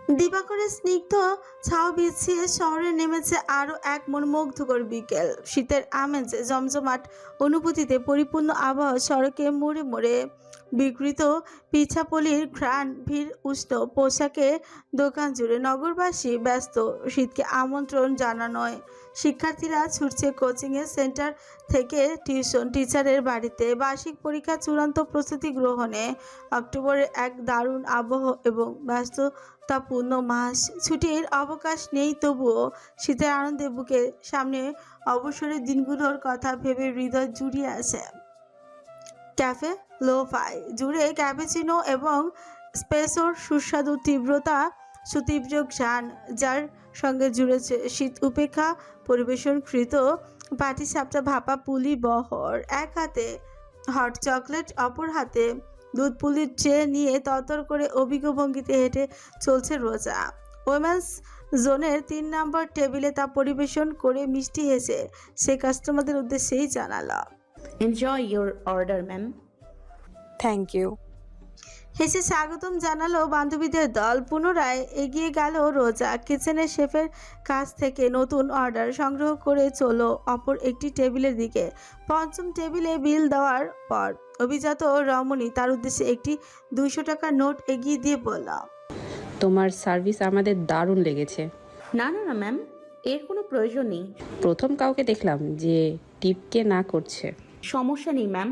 দিবাকরের স্নিগ্ধ ছাও বিছিয়ে শহরে নেমেছে আরও এক মনোমুগ্ধকর বিকেল। শীতের আমেজে জমজমাট অনুভূতিতে পরিপূর্ণ আবহাওয়া, সড়কে মোড়ে মোড়ে বিকৃত পিঠাপলির ঘ্রাণ, ভিড় উষ্ণ পোশাকে দোকান জুড়ে নগরবাসী ব্যস্ত শীতকে আমন্ত্রণ জানানোয়। শিক্ষার্থীরা ছুটছে কোচিংয়ের সেন্টার থেকে টিউশন টিচারের বাড়িতে, বার্ষিক পরীক্ষার চূড়ান্ত প্রস্তুতি গ্রহণে। অক্টোবরের এক দারুণ আবহ এবং ব্যস্ততাপূর্ণ মাস। ছুটির অবকাশ নেই, তবুও শীতের আনন্দে বুকের সামনে অবসরের দিনগুলোর কথা ভেবে হৃদয় জুড়িয়ে আছে। ক্যাফে লো-ফাই জুড়ে ক্যাপুচিনো এবং স্পেসোর সুস্বাদু তীব্রতা, সুতীব্র ঘ্রাণ, যার সঙ্গে জুড়েছে শীত উপেক্ষা পরিবেশনকৃত পাটিসাপটা ভাপা পুলি বহর। এক হাতে হট চকলেট, অপর হাতে দুধ পুলির ট্রে নিয়ে তরতর করে অভিজ্ঞ ভঙ্গিতে হেঁটে চলছে রোজা। ওমেন্স জোনের ৩ নম্বর টেবিলে তা পরিবেশন করে মিষ্টি হেসে সে কাস্টমারদের উদ্দেশ্যেই জানালো, Enjoy your order, ma'am. Thank you. হেসে স্বাগতম জানালো বান্ধবীদের দল। পুনরায় এগিয়ে গেল রোজা। কিচেনের শেফের কাছ থেকে নতুন অর্ডার সংগ্রহ করে চলো অপর একটি টেবিলের দিকে। পঞ্চম টেবিলে বিল দেওয়ার পর অভিজাত রমণী তার উদ্দেশ্যে একটি 200 টাকার নোট এগিয়ে দিয়ে বলল, তোমার সার্ভিস আমাদের দারুণ লেগেছে। না না না ম্যাম, এর কোনো প্রয়োজন নেই। প্রথম কাউকে দেখলাম যে টিপকে না করছে। সমস্যা নেই ম্যাম,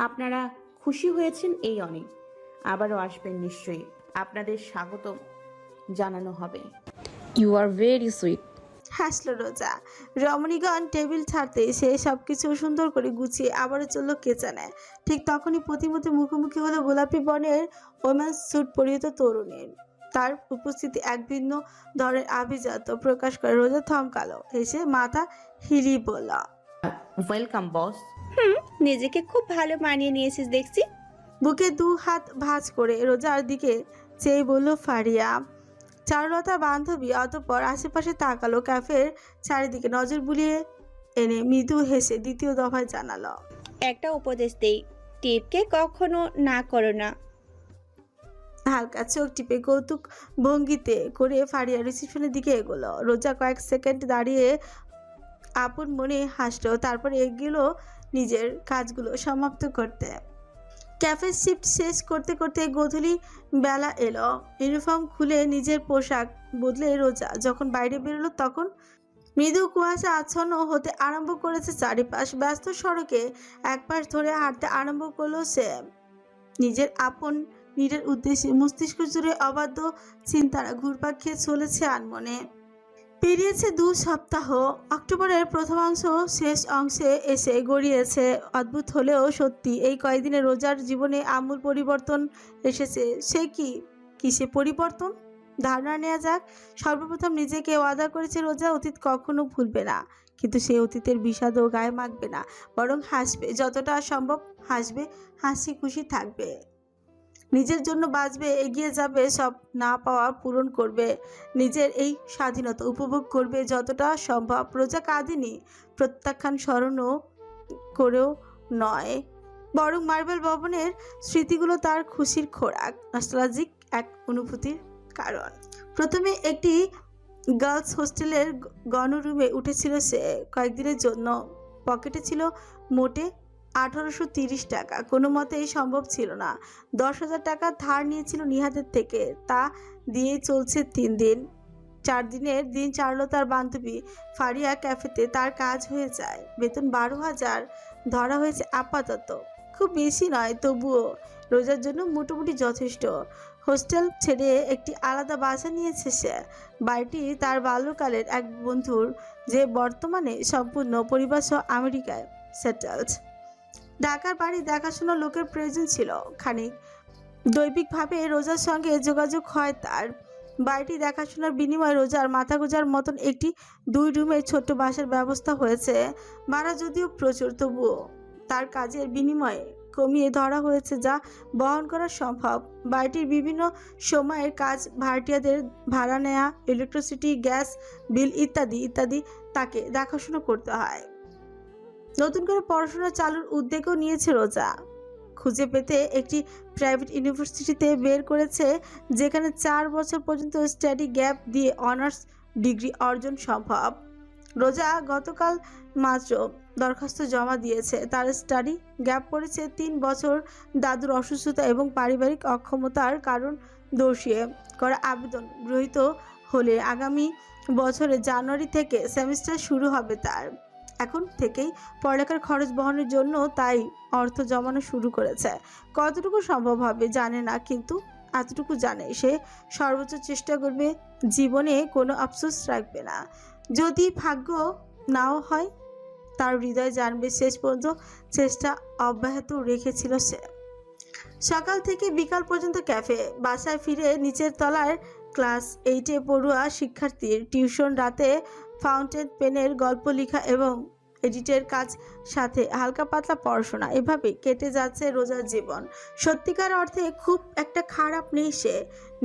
আপনারা খুশি হয়েছেন এই অনেক। আবারও আসবেন নিশ্চয়ই, আপনাদের স্বাগত জানানো হবে। You are very sweet. হাসলো রোজা। রমণীগণ টেবিল ছাড়তে সে সবকিছু সুন্দর করে গুছিয়ে আবারও চলল কিচেনে। ঠিক তখনই প্রতিমধ্যে মুখোমুখি হলো গোলাপি বর্ণের ওমেন্স স্যুট পরিহিত তরুণীর। তার উপস্থিতি এক ভিন্ন ধরনের আভিজাত্য প্রকাশ করে। রোজা থমকালো, হেসে মাথা হিলিয়ে বলল, ওয়েলকাম বস। নিজেকে খুব ভালো মানিয়ে নিয়েছিস দেখছি। বুকে 2 হাত ভাঁজ করে রোজার দিকে চেয়ে বলল ফারিয়া, চারুলতা বান্ধবী। অতঃপর আশেপাশে তাকালো, ক্যাফের চারিদিকে নজর বুলিয়ে এনে মৃদু হেসে দ্বিতীয় দফায় জানালো, একটা উপদেশ দেই, টিপকে কখনো না করো না। হালকা চোখ টিপে কৌতুক ভঙ্গিতে করে ফারিয়া রিসিপশনের দিকে এগোলো। রোজা কয়েক সেকেন্ড দাঁড়িয়ে আপন মনে হাসলো, তারপর এগিয়ে নিজের কাজগুলো সমাপ্ত করতে। ক্যাফে শিফট শেষ করতে করতে গোধূলি বেলা এলো। ইউনিফর্ম খুলে নিজের পোশাক বদলে রোজা যখন বাইরে বেরোলো, তখন মৃদু কুয়াশা আচ্ছন্ন হতে আরম্ভ করেছে চারিপাশ। ব্যস্ত সড়কে এক পাশ ধরে হাঁটতে আরম্ভ করলো সে। নিজের আপন নিজের উদ্দেশ্যে মস্তিষ্ক জুড়ে অবাধ্য চিন্তারা ঘুরপাক খেয়ে চলেছে আনমনে। পেরিয়েছে 2 সপ্তাহ। অক্টোবরের প্রথমাংশ শেষ অংশে এসে গড়িয়েছে। অদ্ভুত হলেও সত্যি, এই কয়েকদিনে রোজার জীবনে আমূল পরিবর্তন এসেছে। সে কিসে পরিবর্তন? ধারণা নেওয়া যাক। সর্বপ্রথম নিজেকে ওয়াদা করেছে রোজা অতীত কখনো ভুলবে না, কিন্তু সেই অতীতের বিষাদও গায়ে মাখবে না, বরং হাসবে, যতটা সম্ভব হাসবে, হাসি খুশি থাকবে, নিজের জন্য বাঁচবে, এগিয়ে যাবে, সব না পাওয়া পূরণ করবে, নিজের এই স্বাধীনতা উপভোগ করবে যতটা সম্ভব। রোজা কাঁদেনি, প্রত্যাখ্যান স্মরণও করেও নয়, বরং মার্বেল ভবনের স্মৃতিগুলো তার খুশির খোরাক, নস্টালজিক এক অনুভূতির কারণ। প্রথমে একটি গার্লস হোস্টেলের গণরুমে উঠেছিল সে কয়েকদিনের জন্য। পকেটে ছিল মোটে 1830 টাকা। কোনো মতেই সম্ভব ছিল না। 10,000 টাকা ধার নিয়েছিল নিহাদের থেকে, তা দিয়েই চলছে 3 দিন। 4 দিনের দিন চারুলতার বান্ধবী ফারিয়া ক্যাফেতে তার কাজ হয়ে যায়। বেতন 12,000 ধরা হয়েছে আপাতত। খুব বেশি নয়, তবুও রোজার জন্য মোটামুটি যথেষ্ট। হোস্টেল ছেড়ে একটি আলাদা বাসা নিয়েছে সে। বাড়িটি তার বাল্যকালের এক বন্ধুর, যে বর্তমানে সম্পূর্ণ পরিবারসহ আমেরিকায় সেটেলড। ঢাকার বাড়ি দেখাশোনার লোকের প্রয়োজন ছিল খানিক। দৈবিকভাবে রোজার সঙ্গে যোগাযোগ হয় তার। বাড়িটি দেখাশোনার বিনিময়ে রোজার মাথা গোঁজার মতন একটি 2 রুমের ছোট্ট বাসার ব্যবস্থা হয়েছে। ভাড়া যদিও প্রচুর, তবুও তার কাজের বিনিময়ে কমিয়ে ধরা হয়েছে যা বহন করা সম্ভব। বাড়িটির বিভিন্ন সময়ের কাজ, ভাড়াটিয়াদের ভাড়া নেওয়া, ইলেকট্রিসিটি, গ্যাস বিল ইত্যাদি ইত্যাদি তাকে দেখাশোনা করতে হয়। নতুন করে পড়াশোনা চালুর উদ্যোগও নিয়েছে রোজা। খুঁজে পেতে একটি প্রাইভেট ইউনিভার্সিটিতে বের করেছে, যেখানে 4 বছর পর্যন্ত স্টাডি গ্যাপ দিয়ে অনার্স ডিগ্রি অর্জন সম্ভব। রোজা গতকাল মাত্র দরখাস্ত জমা দিয়েছে। তার স্টাডি গ্যাপ পড়েছে 3 বছর দাদুর অসুস্থতা এবং পারিবারিক অক্ষমতার কারণ দর্শিয়ে করা আবেদন গৃহীত হলে আগামী বছরের জানুয়ারি থেকে সেমিস্টার শুরু হবে তার। এখন থেকেই পড়ালেখার খরচ বহনের জন্য তাই অর্থ জমানো শুরু করেছে। কতটুকু সম্ভব হবে জানে না, কিন্তু এতটুকু জানে সে সর্বোচ্চ চেষ্টা করবে, জীবনে কোনো আফসোস রাখবে না। যদি ভাগ্য নাও হয়, তার হৃদয় জানবে শেষ পর্যন্ত চেষ্টা অব্যাহত রেখেছিল সে। সকাল থেকে বিকাল পর্যন্ত ক্যাফে, বাসায় ফিরে নিচের তলায় ক্লাস 8-এ পড়ুয়া শিক্ষার্থীর টিউশন, রাতে ফাউন্টেন পেনের গল্প লেখা এবং এডিটের কাজ, সাথে হালকা পাতলা পড়াশোনা। এভাবেই কেটে যাচ্ছে রোজার জীবন। সত্যিকার অর্থে খুব একটা খারাপ নেই সে।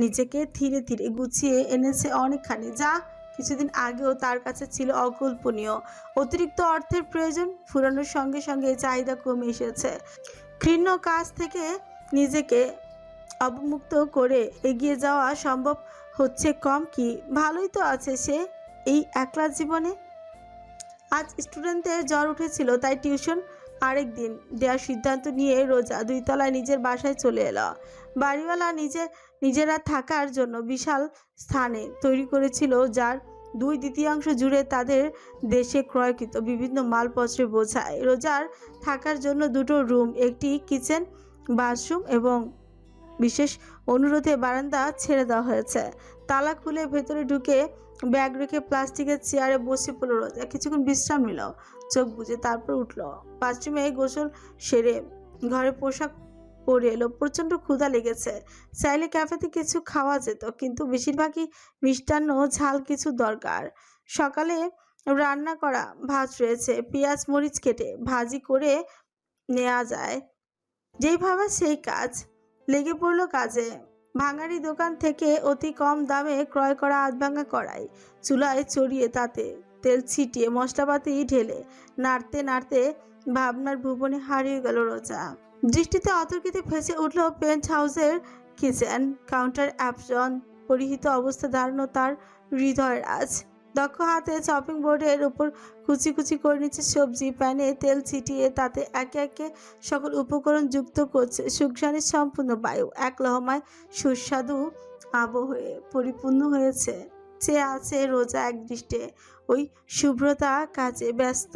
নিজেকে ধীরে ধীরে গুছিয়ে এনেছে অনেকখানি, যা কিছুদিন আগেও তার কাছে ছিল অকল্পনীয়। অতিরিক্ত অর্থের প্রয়োজন ফুরানোর সঙ্গে সঙ্গে চাহিদা কমে এসেছে। ঘৃণ্য কাজ থেকে নিজেকে অবমুক্ত করে এগিয়ে যাওয়া সম্ভব হচ্ছে কম কি? ভালোই তো আছে সে এই একলা জীবনে। আজ স্টুডেন্টদের জ্বর উঠেছিল, তাই টিউশন আরেক দিন দেওয়ার সিদ্ধান্ত নিয়ে রোজা 2 তলায় নিজের বাসায় চলে এলো। বাড়িওয়ালা নিজেরা থাকার জন্য বিশাল স্থানে তৈরি করেছিল, যার 2/3 জুড়ে তাদের দেশে ক্রয়কৃত বিভিন্ন মালপত্রে বোঝায়। রোজার থাকার জন্য 2টো রুম, একটি কিচেন, বাথরুম এবং বিশেষ অনুরোধে বারান্দা ছেড়ে দেওয়া হয়েছে। তালা খুলে ভেতরে ঢুকে ব্যাগ রেখে প্লাস্টিকের চেয়ারে বসে পড়ল রোজা। কিছুক্ষণ বিশ্রাম নিল, চোখ বুজে, তারপর উঠল। বাথরুমে গোসল সেরে ঘরে পোশাক পরে এলো। প্রচণ্ড ক্ষুধা লেগেছে। চাইলে ক্যাফেতে কিছু খাওয়া যেত, কিন্তু বেশিরভাগই মিষ্টান্ন, ঝাল কিছু দরকার। সকালে রান্না করা ভাত রয়েছে, পেঁয়াজ মরিচ কেটে ভাজি করে নেওয়া যায়। যেই ভাবা সেই কাজ, লেগে পড়ল কাজে। ভাঙারি দোকান থেকে অতি কম দামে ক্রয় করা আধভাঙা কড়াই চুলায় চড়িয়ে তাতে তেল ছিটিয়ে মশলাপাতি ঢেলে নাড়তে নাড়তে ভাবনার ভুবনে হারিয়ে গেল রোজা। দৃষ্টিতে অতর্কিতে ভেসে উঠল পেন্ট হাউসের কিচেন কাউন্টার অ্যাপজন পরিহিত অবস্থা দাঁড়ানো তার হৃদয়ের আজ। দক্ষ হাতে চপিং বোর্ডের উপর কুচি কুচি করে নিচ্ছে সবজি, প্যানে তেল ছিটিয়ে তাতে একে একে সকল উপকরণ যুক্ত করছে। সুঘ্রাণের সম্পূর্ণ বায়ু এক লহমায় সুস্বাদু আবহে পরিপূর্ণ হয়েছে। চেয়ে আছে রোজা এক দৃষ্টে ওই শুভ্রতা কাজে ব্যস্ত,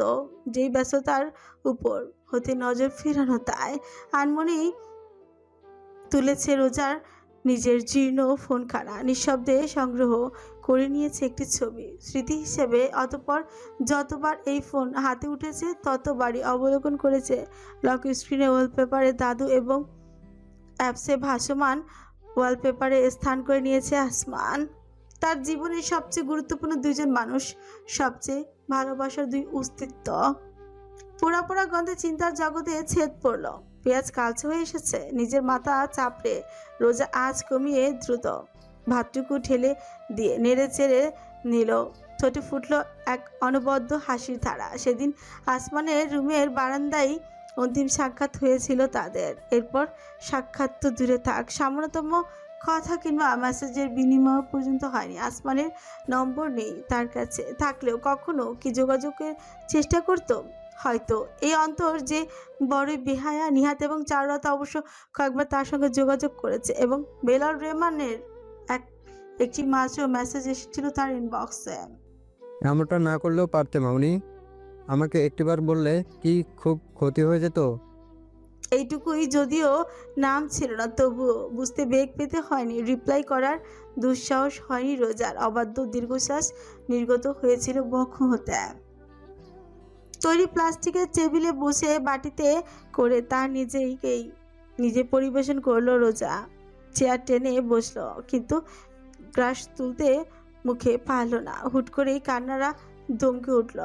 যেই ব্যস্ততার উপর হতে নজর ফেরানো তাই আনমনেই তুলেছে রোজার নিজের জীর্ণ ফোনখানা, নিঃশব্দে সংগ্রহ করে নিয়েছে একটি ছবি স্মৃতি হিসেবে। অতঃপর যতবার এই ফোন হাতে উঠেছে ততবারই অবলোকন করেছে লক স্ক্রিনে ওয়ালপেপারে দাদু এবং অ্যাপসে ভাসমান ওয়ালপেপারে স্থান করে নিয়েছে আসমান। তার জীবনের সবচেয়ে গুরুত্বপূর্ণ 2জন মানুষ, সবচেয়ে ভালোবাসার 2 অস্তিত্ব। পোড়া পোড়া গন্ধে চিন্তার জগতে ছেদ পড়ল। পেঁয়াজ কালচে হয়ে এসেছে। নিজের মাথা চাপড়ে রোজা আজ কমিয়ে দ্রুত ভাতটুকু ঢেলে দিয়ে নেড়ে চেড়ে নিল। ঠোঁটে ফুটল এক অনবদ্য হাসির ধারা। সেদিন আসমানের রুমের বারান্দায় অন্তিম সাক্ষাৎ হয়েছিল তাদের। এরপর সাক্ষাৎ তো দূরে থাক, সামান্যতম কথা কিংবা মেসেজের বিনিময় পর্যন্ত হয়নি। আসমানের নম্বর নেই তার কাছে, থাকলেও কখনো কি যোগাযোগের চেষ্টা করতো? হয়তো। এই অন্তর যে বড়ই বেহায়া। নিহাত এবং চারুলতা অবশ্য কয়েকবার তার সঙ্গে যোগাযোগ করেছে এবং বেলাল রেহমানের একটি মাত্র মেসেজ এসেছিল তার ইনবক্সে। এমনটা না করলেও পারতে মামনি, আমাকে একটিবার বললে কি খুব ক্ষতি হয়ে যেত? এইটুকুই, যদিও নাম ছিল না তবুও বুঝতে বেগ পেতে হয়নি। রিপ্লাই করার দুঃসাহস হয়নি রোজার। অবাধ্য দীর্ঘশ্বাস নির্গত হয়েছিল বক্ষ হতে। তৈরি প্লাস্টিকের টেবিলে বসে বাটিতে করে তার নিজে পরিবেশন করলো রোজা। চেয়ার টেনে বসলো, কিন্তু গ্লাস তুলতে মুখে পারল না। হুট করেই কান্নারা ধমকে উঠল।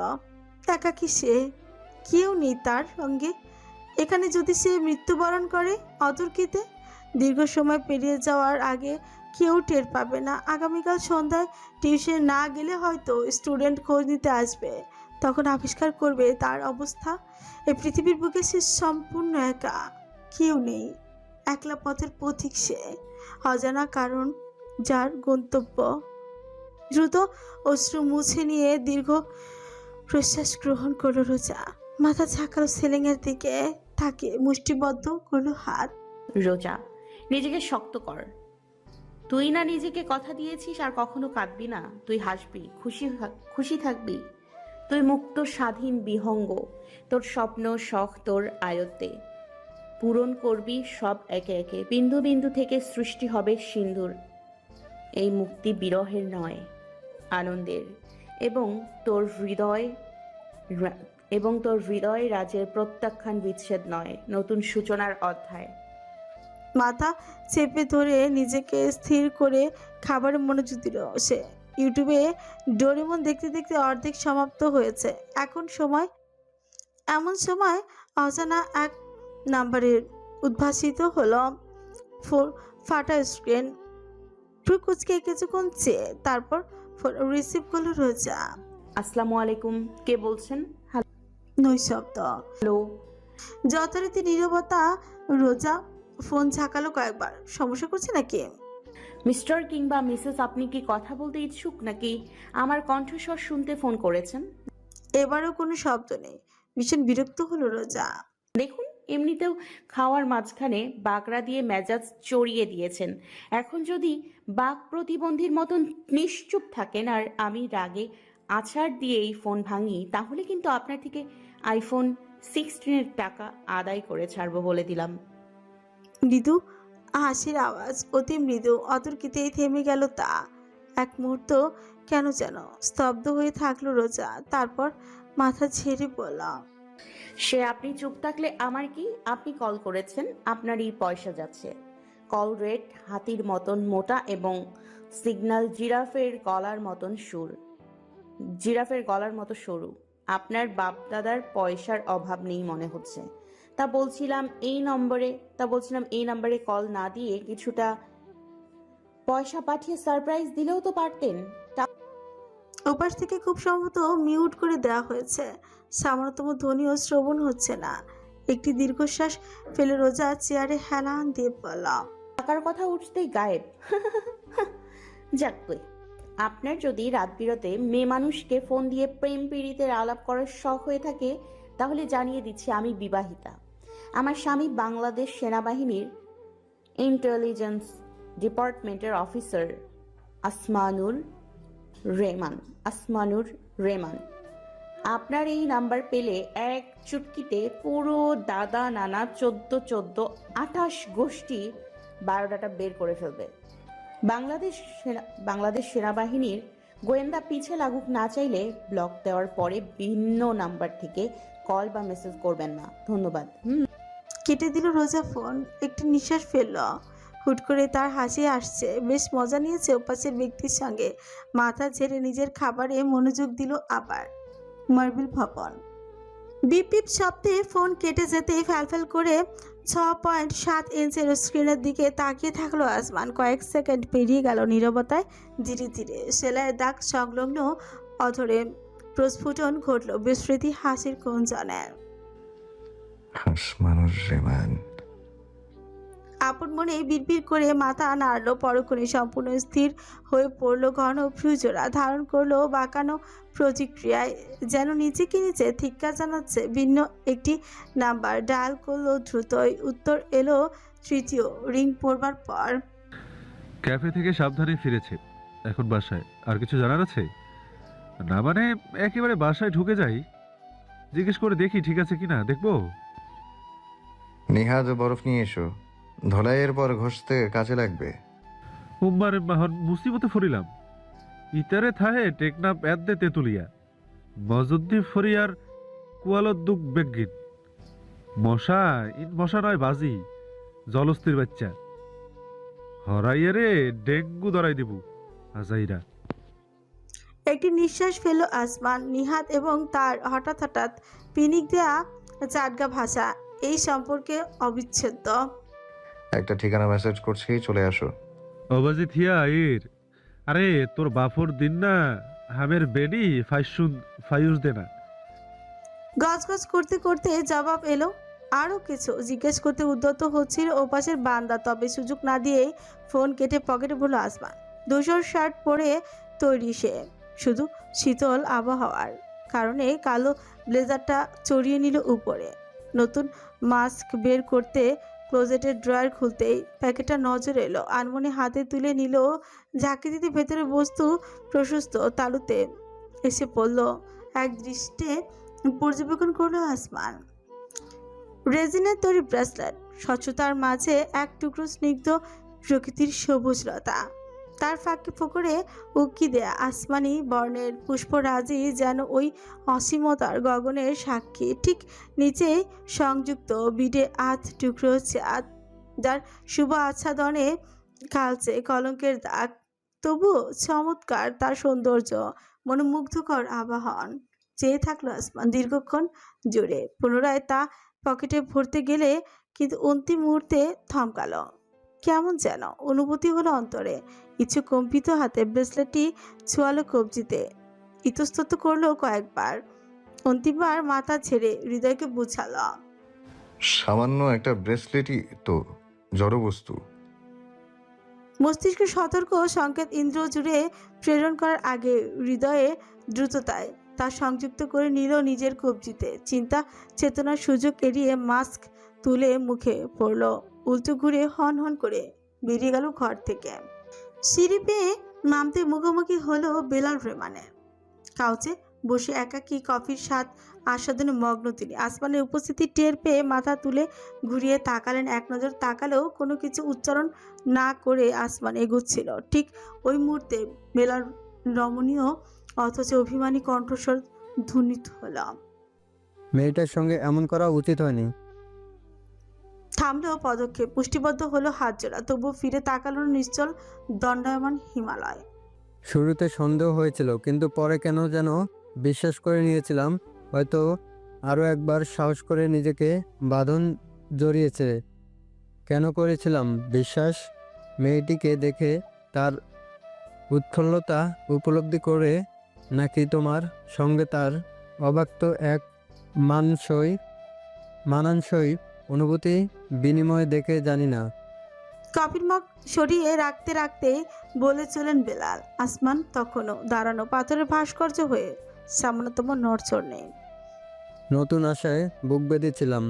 একাকী সে, কেউ নেই তার সঙ্গে। এখানে যদি সে মৃত্যুবরণ করে অতর্কিতে, দীর্ঘ সময় পেরিয়ে যাওয়ার আগে কেউ টের পাবে না। আগামীকাল সন্ধ্যায় টিউশন না গেলে হয়তো স্টুডেন্ট খোঁজ নিতে আসবে, তখন আবিষ্কার করবে তার অবস্থা। এই পৃথিবীর বুকে সে সম্পূর্ণ একা। কেউ নেই, একলা পথের পথিক সে, অজানা কারণ যার গন্তব্য। দ্রুত অশ্রু মুছে নিয়ে দীর্ঘ প্রশ্বাস গ্রহণ করলো রোজা। মাথা ঝাঁকালো সিলিংয়ের দিকে, তাকে মুষ্টিবদ্ধ করলো হাত। রোজা, নিজেকে শক্ত কর। তুই না নিজেকে কথা দিয়েছিস আর কখনো কাঁদবি না, তুই হাসবি, খুশি থাকবি। তুই মুক্ত, স্বাধীন, বিহঙ্গ। তোর স্বপ্ন শখ তোর আয়ত্তে, পূরণ করবি সব একে একে। বিন্দু বিন্দু থেকে সৃষ্টি হবে সিন্ধুর। এই মুক্তি বিরহের নয়, আনন্দের। এবং তোর হৃদয় রাজের প্রত্যাখ্যান, বিচ্ছেদ নয়, নতুন সূচনার অধ্যায়। মাথা চেপে ধরে নিজেকে স্থির করে খাবারে মনোযোগ দিল সে। ইউটিউবে ডোরেমন দেখতে দেখতে অর্ধেক সমাপ্ত হয়েছে। এমন সময় অজানা এক নাম্বারের উদ্ভাসিত হলো ফাটা স্ক্রিন। কুচকে কিছুক্ষণ চেয়ে তারপর রিসিভ করলো রোজা। আসসালামু আলাইকুম, কে বলছেন? নৈশব্দ, হ্যালো। যথারীতি নীরবতা। রোজা ফোন ঝাঁকালো কয়েকবার। সমস্যা করছে নাকি? মিস্টার কিংবা মিসেস, আপনি কি কথা বলতে ইচ্ছুক নাকি আমার কণ্ঠস্বর শুনতে ফোন করেছেন? এবারও কোনো শব্দ নেই। ভীষণ বিরক্ত হলো রোজা। দেখুন, এমনিতেও খাওয়ার মাঝখানে বাগড়া দিয়ে মেজাজ চড়িয়ে দিয়েছেন। এখন যদি বাক প্রতিবন্ধীর মতন নিশ্চুপ থাকেন আর আমি রাগে আছাড় দিয়ে এই ফোন ভাঙি, তাহলে কিন্তু আপনার থেকে আইফোন 16-এর টাকা আদায় করে ছাড়বো বলে দিলাম। মৃদু হাসির আওয়াজ, অতি মৃদু, অতর্কিতেই থেমে গেল তা। এক মুহূর্ত কেন যেন স্তব্ধ হয়ে থাকলো রোজা। তারপর মাথা ঝেড়ে বলল, সে আপনি চুপ থাকলে আমার কি? আপনি কল করেছেন, আপনারই পয়সা যাচ্ছে। কল রেট হাতির মতন মোটা এবং সিগন্যাল জিরাফের গলার মতো সরু। আপনার বাপ দাদার পয়সার অভাব নেই মনে হচ্ছে। তা বলছিলাম এই নম্বরে কল না দিয়ে কিছুটা পয়সা পাঠিয়ে সারপ্রাইজ দিলেও তো পারতেন। ওপাশ থেকে খুব সম্ভবত মিউট করে দেওয়া হয়েছে। সামান্যতম ধ্বনিও শ্রবণ হচ্ছে না। একটি দীর্ঘশ্বাস ফেলে রোজা চেয়ারে হেলান দিয়ে বলল, টাকার কথা উঠতেই গায়েব। যাক কই, আপনার যদি রাত বিরতে মেয়ে মানুষকে ফোন দিয়ে প্রেম পীড়িতের আলাপ করার শখ হয়ে থাকে, তাহলে জানিয়ে দিচ্ছি আমি বিবাহিতা। আমার স্বামী বাংলাদেশ সেনাবাহিনীর ইন্টেলিজেন্স ডিপার্টমেন্টের অফিসার আসমানুর রেমান। আপনার এই নাম্বার পেলে এক চুটকিতে পুরো দাদা নানা 14 গোষ্ঠী বায়োডাটা বের করে ফেলবে। বাংলাদেশ সেনাবাহিনীর গোয়েন্দা পিছে লাগুক না চাইলে ব্লক দেওয়ার পরে ভিন্ন নাম্বার থেকে কল বা মেসেজ করবেন না। ধন্যবাদ। কেটে দিল রোজা ফোন। একটি নিঃশ্বাস ফেলল। হুট করে তার হাসি আসছে। বেশ মজা নিয়েছে ওপাশের ব্যক্তির সঙ্গে। মাথা ঝেড়ে নিজের খাবারে মনোযোগ দিল আবার। মার্বেল ভবন। বিপ বিপ শব্দে ফোন কেটে যেতেই ফ্যালফ্যাল করে 6.7 ইঞ্চের স্ক্রিনের দিকে তাকিয়ে থাকলো আসমান। কয়েক সেকেন্ড পেরিয়ে গেল নীরবতায়। ধীরে ধীরে সেলাইয়ের দাগ সংলগ্ন অধরে প্রস্ফুটন ঘটল বিস্মৃতি হাসির কুঞ্জনের। আসমানুর রেমান। আপন মনে বিড়বিড় করে মাথা নাড়ল। পরক্ষণে সম্পূর্ণ স্থির হয়ে পড়ল। ঘন ভ্রুজোড়া ধারণ করলো বাঁকানো প্রতিক্রিয়ায়, যেন নিজেকে নিজে ধিক্কার জানাচ্ছে। ভিন্ন একটি নাম্বার ডায়াল করলো দ্রুতই। উত্তর এলো তৃতীয় রিং পড়বার পর। ক্যাফে থেকে সাবধানে ফিরেছে, এখন বাসায়। আর কিছু জানার আছে? না মানে একেবারে বাসায় ঢুকে যাই, জিজ্ঞেস করে দেখি ঠিক আছে কিনা। দেখবো? নিহাজ বরফ নিয়ে এসো, ধলাইয়ের পর ঘষতে কাজে লাগবে। উম্মারে মাহন মুসিবতে ফরিলাম। ইতারে থাহে টেকনাপ এদ্দে তেতুলিয়া মজুদ্দি ফরিয়ার কুয়ালদ্দুক বেগিন মশা নয় বাজি, জলস্থির বাচ্চা হরাইয়ে রে ডেঙ্গু ধরাই দিব আজাইরা। একটি নিঃশ্বাস ফেলল আসমান। নিহাত এবং তার হঠাৎ পিনিক দেয়া চাটগা ভাষা এই সম্পর্কে অবিচ্ছেদ্য। একটা ঠিকানা মেসেজ করছি, চলে আসো। অবাজি থিয়া আইর। আরে তোর বাফর দিন না হামের বেডি ফাইউস দে না। গজগজ করতে করতে জবাব এলো, আরও কিছু জিজ্ঞেস করতে উদ্যত হচ্ছিল ওপাশের বান্দা, তবে সুযোগ না দিয়েই ফোন কেটে পকেটে ভরল আসমান। ধূসর শার্ট পরে তৈরি সে, শুধু শীতল আবহাওয়ার কারণে কালো ব্লেজারটা চড়িয়ে নিল উপরে। নতুন মাস্ক বের করতে ক্লোজেটের ড্রয়ার খুলতেই প্যাকেটটা নজর এলো। আনমনে হাতে তুলে নিল, ঝাঁকি দিতে ভেতরে বস্তু প্রশস্ত তালুতে এসে পড়ল। এক দৃষ্টে পর্যবেক্ষণ করলো আসমান। রেজিনের তৈরি ব্রেসলেট, স্বচ্ছতার মাঝে এক টুকরো স্নিগ্ধ প্রকৃতির সবুজ লতা, তার ফাঁকে ফোকরে উকি দেয়া আসমানি বর্ণের পুষ্পরাজি যেন ওই অসীমতার গগনের সাক্ষী। ঠিক নিচে সংযুক্ত বিডে আধ টুকরো চাঁদ, যার শুভ আচ্ছাদনে কালচে কলঙ্কের দাগ, তবু চমৎকার তার সৌন্দর্য, মনোমুগ্ধকর আবাহন। চেয়ে থাকলো আসমান দীর্ঘক্ষণ জুড়ে। পুনরায় তা পকেটে ভরতে গেলে কিন্তু অন্তিম মুহূর্তে থমকালো। কেমন যেন অনুভূতি হলো অন্তরে। ইচ্ছে কম্পিত হাতে ব্রেসলেটটি ছোয়ালো কবজিতে, ইতস্তত করলো কয়েকবার। অন্তিমবার মাথা ছেড়ে হৃদয়কে বুঝালো। সামান্য একটা ব্রেসলেটই তো জড়বস্তু। মস্তিষ্কে সতর্ক সংকেত ইন্দ্র জুড়ে প্রেরণ করার আগে হৃদয়ে দ্রুততায় তা সংযুক্ত করে নিল নিজের কবজিতে। চিন্তা চেতনার সুযোগ এড়িয়ে মাস্ক তুলে মুখে পড়ল। উল্টো ঘুরে হন হন করে বেরিয়ে গেল ঘর থেকে। সিঁড়ি পেয়ে নামতে মুখোমুখি হলো বেলাল রেমানের। কাউচে বসে একাকী কফির স্বাদ আস্বাদনে মগ্ন তিনি। আসমানের উপস্থিতি টের পেয়ে মাথা তুলে ঘুরিয়ে তাকালেন। এক নজর তাকালেও কোনো কিছু উচ্চারণ না করে আসমান এগুচ্ছিল। ঠিক ওই মুহূর্তে বেলাল রমণীয় অথচ অভিমানী কণ্ঠস্বর ধ্বনিত হল। মেয়েটার সঙ্গে এমন করা উচিত হয়নি। থামলো পদক্ষেপ, পুষ্টিবদ্ধ হলো হাত জোড়া, তবুও ফিরে তাকালো নিশ্চল দণ্ডায়মান হিমালয়। শুরুতে সন্দেহ হয়েছিল, কিন্তু পরে কেন যেন বিশ্বাস করে নিয়েছিলাম। হয়তো আরও একবার সাহস করে নিজেকে বাঁধন জড়িয়েছে। কেন করেছিলাম বিশ্বাস? মেয়েটিকে দেখে তার উৎফুল্লতা উপলব্ধি করে, নাকি তোমার সঙ্গে তার অব্যক্ত এক মানানসই অনুভূতি বিনিময় দেখে জানি না। কফির মগ সরিয়ে রাখতে রাখতে বলে চলেন বেলাল। আসমান তখনও দাঁড়ানো পাথরের ভাস্কর্য হয়ে, সামান্যতম নড়চড় নেই। নতুন আশায় বুক বেঁধেছিলাম,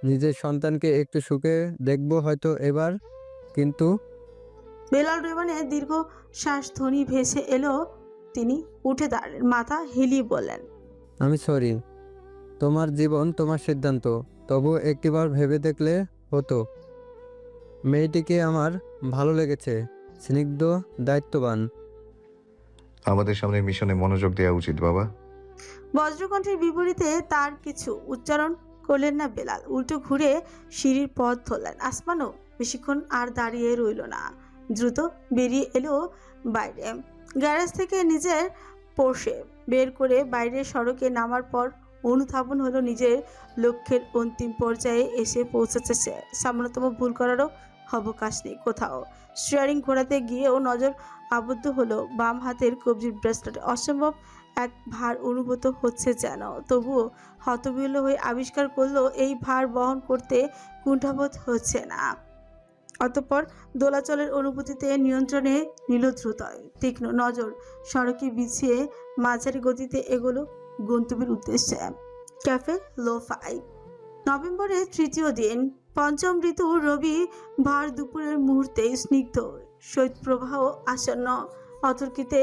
নিজের সন্তানকে একটু সুখে দেখব হয়তো এবার, কিন্তু বেলাল রেমানের দীর্ঘ শ্বাস ধ্বনি ভেসে এলো। তিনি উঠে দাঁড়ালেন, মাথা হেলিয়ে বললেন, আমি সরি। তোমার জীবন, তোমার সিদ্ধান্ত, তবু একটিবার ভেবে দেখলে হতো। মেয়েটিকে আমার ভালো লেগেছে, স্নিগ্ধ, দায়িত্ববান। আমাদের সামনে মিশনে মনোযোগ দেওয়া উচিত বাবা। বজ্রকণ্ঠের বিপরীতে তার কিছু উচ্চারণ করলেন না বেলাল। উল্টো ঘুরে সিঁড়ির পথ ধরলেন। আসমানও বেশিক্ষণ আর দাঁড়িয়ে রইল না, দ্রুত বেরিয়ে এলো বাইরে। গ্যারেজ থেকে নিজের পোর্শে বের করে বাইরের সড়কে নামার পর অনুধাবন হলো নিজের লক্ষ্যের অন্তিম পর্যায়ে এসে পৌঁছেছে সে। সামান্যতম ভুল করারও অবকাশ নেই কোথাও। স্টিয়ারিং ঘোরাতে গিয়েও নজর আবদ্ধ হলো বাম হাতের কবজির ব্রেসলেটে। অসম্ভব এক ভার অনুভূত হচ্ছে যেন, তবুও হতবিহ্বল হয়ে আবিষ্কার করলো এই ভার বহন করতে কুণ্ঠাবোধ হচ্ছে না। অতঃপর দোলাচলের অনুভূতিতে নিয়ন্ত্রণে নিল দ্রুতই। তীক্ষ্ণ নজর সড়কে বিছিয়ে মাঝারি গতিতে এগোলো গন্তব্যের উদ্দেশ্যে। Cafe lofi. নভেম্বরের তৃতীয় দিন, পঞ্চম ঋতু, রবি ভার দুপুরের মুহূর্তে স্নিগ্ধ শৈত্যপ্রবাহ আসন্ন। অতর্কিতে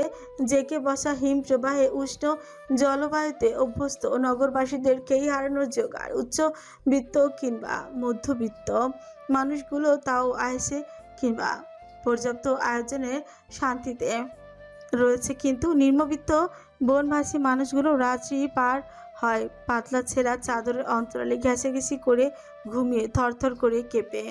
জেকে বসা হিম প্রবাহে উষ্ণ জলবায়ুতে অভ্যস্ত নগরবাসীদেরকেই হারানোর জোগাড়। উচ্চবিত্ত কিংবা মধ্যবিত্ত মানুষগুলো তাও আয়েসে কিংবা পর্যাপ্ত আয়োজনের শান্তিতে রয়েছে, কিন্তু নিম্নবিত্ত বনবাসী মানুষগুলো রাত্রি পার হয় পাতলা ছেঁড়া চাদরের অন্তরালে ঘেঁষাঘেঁষি করে, ঘুমিয়ে থরথর করে কেঁপে।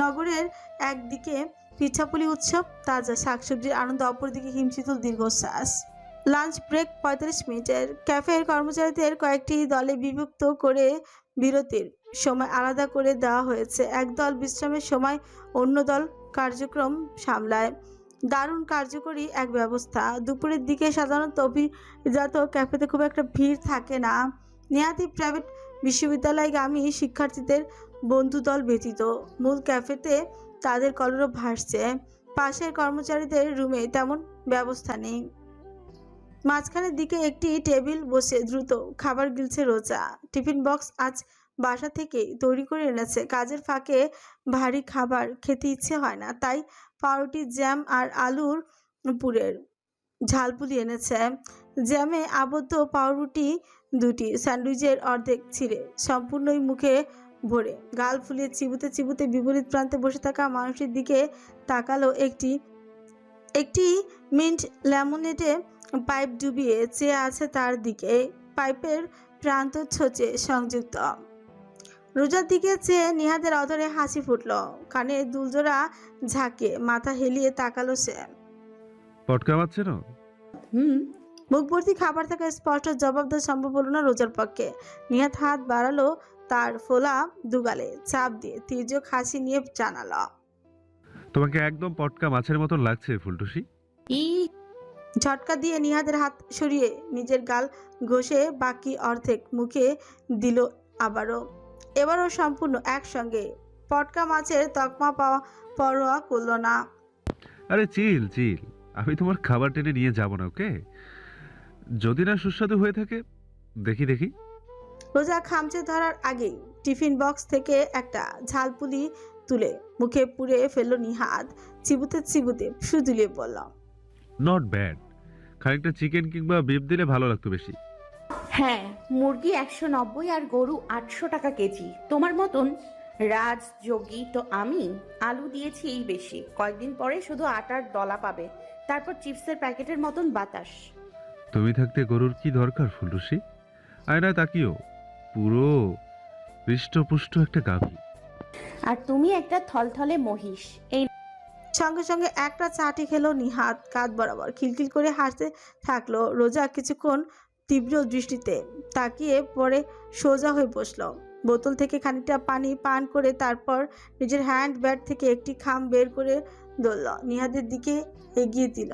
নগরের একদিকে পিঠাপুলি উৎসব, তাজা শাকসবজির আনন্দ, অপরদিকে হিমশীতল দীর্ঘশ্বাস। লাঞ্চ ব্রেক 45 মিনিটের। ক্যাফের কর্মচারীদের কয়েকটি দলে বিভক্ত করে বিরতির সময় আলাদা করে দেওয়া হয়েছে। এক দল বিশ্রামের সময় অন্য দল কার্যক্রম সামলায়। দারুণ কার্যকরী এক ব্যবস্থা। দুপুরের দিকে সাধারণত অভিজাত ক্যাফেতে খুব একটা ভিড় থাকে না। নেহাতি প্রাইভেট বিশ্ববিদ্যালয়গামী শিক্ষার্থীদের বন্ধুদল ব্যতীত মূল ক্যাফেতে তাদের কলরব ভাসছে। পাশের কর্মচারীদের রুমে তেমন ব্যবস্থা নেই। মাঝখানের দিকে একটি টেবিল বসে দ্রুত খাবার গিলছে রোজা। টিফিন বক্স আজ বাসা থেকে তৈরি করে এনেছে। কাজের ফাঁকে ভারী খাবার খেতে ইচ্ছে হয় না, তাই পাউরুটি, জ্যাম আর আলুর পুরের ঝালপুলি এনেছে। জ্যামে আবদ্ধ পাউরুটি দুটি স্যান্ডউইচের অর্ধেক ছিঁড়ে সম্পূর্ণই মুখে ভরে গাল ফুলিয়ে চিবুতে চিবুতে বিপরীত প্রান্তে বসে থাকা মানুষের দিকে তাকালো। একটি মিন্ট লেমনেডে পাইপ ডুবিয়ে চেয়ে আছে তার দিকে। পাইপের প্রান্ত ছোচে সংযুক্ত। রোজার দিকে চেয়ে নিহাদের অধরে হাসি ফুটল। কানে দুলজোড়া ঝাঁকে মাথা হেলিয়ে তাকালো সে। পটকা পাচ্ছে না? মুখ ভর্তি খাবার থাকা স্পষ্ট জবাব দেওয়া সম্ভব হলো না রোজার পক্ষে। নিহাত হাত বাড়ালো তার ফোলা দুগালে চাপ দিয়ে তির্যক হাসি নিয়ে জানালো, তোমাকে একদম পটকা মাছের মতন লাগছে ফুলটুসি। ই ঝটকা দিয়ে নিহাদের হাত সরিয়ে নিজের গাল ঘষে বাকি অর্ধেক মুখে দিল এবারও সম্পূর্ণ একসঙ্গে। পটকা মাছের তকমা পাওয়া পরোয়া করল না। আরে চিল চিল, আমি তোমার খাবার টেনে নিয়ে যাব না, ওকে? যদি না সুস্বাদু হয়ে থাকে দেখি দেখি। রোজা খামচে ধরার আগেই টিফিন বক্স থেকে একটা ঝালপুলি তুলে মুখে পুরে ফেলল নিহাদ। চিবুতে চিবুতে সুদুলিয়ে বলল, নট ব্যাড। খানিকটা চিকেন কিংবা বিফ দিলে ভালো লাগতো বেশি। হ্যাঁ, মুরগি 190 আর গরু 800 টাকা কেজি। তোমার মতন রাজযোগী তো আমি। আলু দিয়েছি এই বেশি, কয়েকদিন পরে শুধু আটার দলা পাবে, তারপর চিপসের প্যাকেটের মতন বাতাস। তুমি থাকতে গরুর কি দরকার ফুলটুসি? আয়নায় তাকিও, পুরো হৃষ্টপুষ্ট একটা গাভী। আর তুমি একটা থলথলে মহিষ। এই সঙ্গে সঙ্গে একটা চাটি খেলো নিহাদ। কাঁধ বরাবর খিলখিল করে হাসতে থাকলো রোজা। কিছুক্ষণ তীব্র দৃষ্টিতে তাকিয়ে পরে সোজা হয়ে বসলো। বোতল থেকে খানিকটা পানি পান করে তারপর নিজের হ্যান্ড ব্যাগ থেকে একটি খাম বের করে ধরল, নিহাদের দিকে এগিয়ে দিল।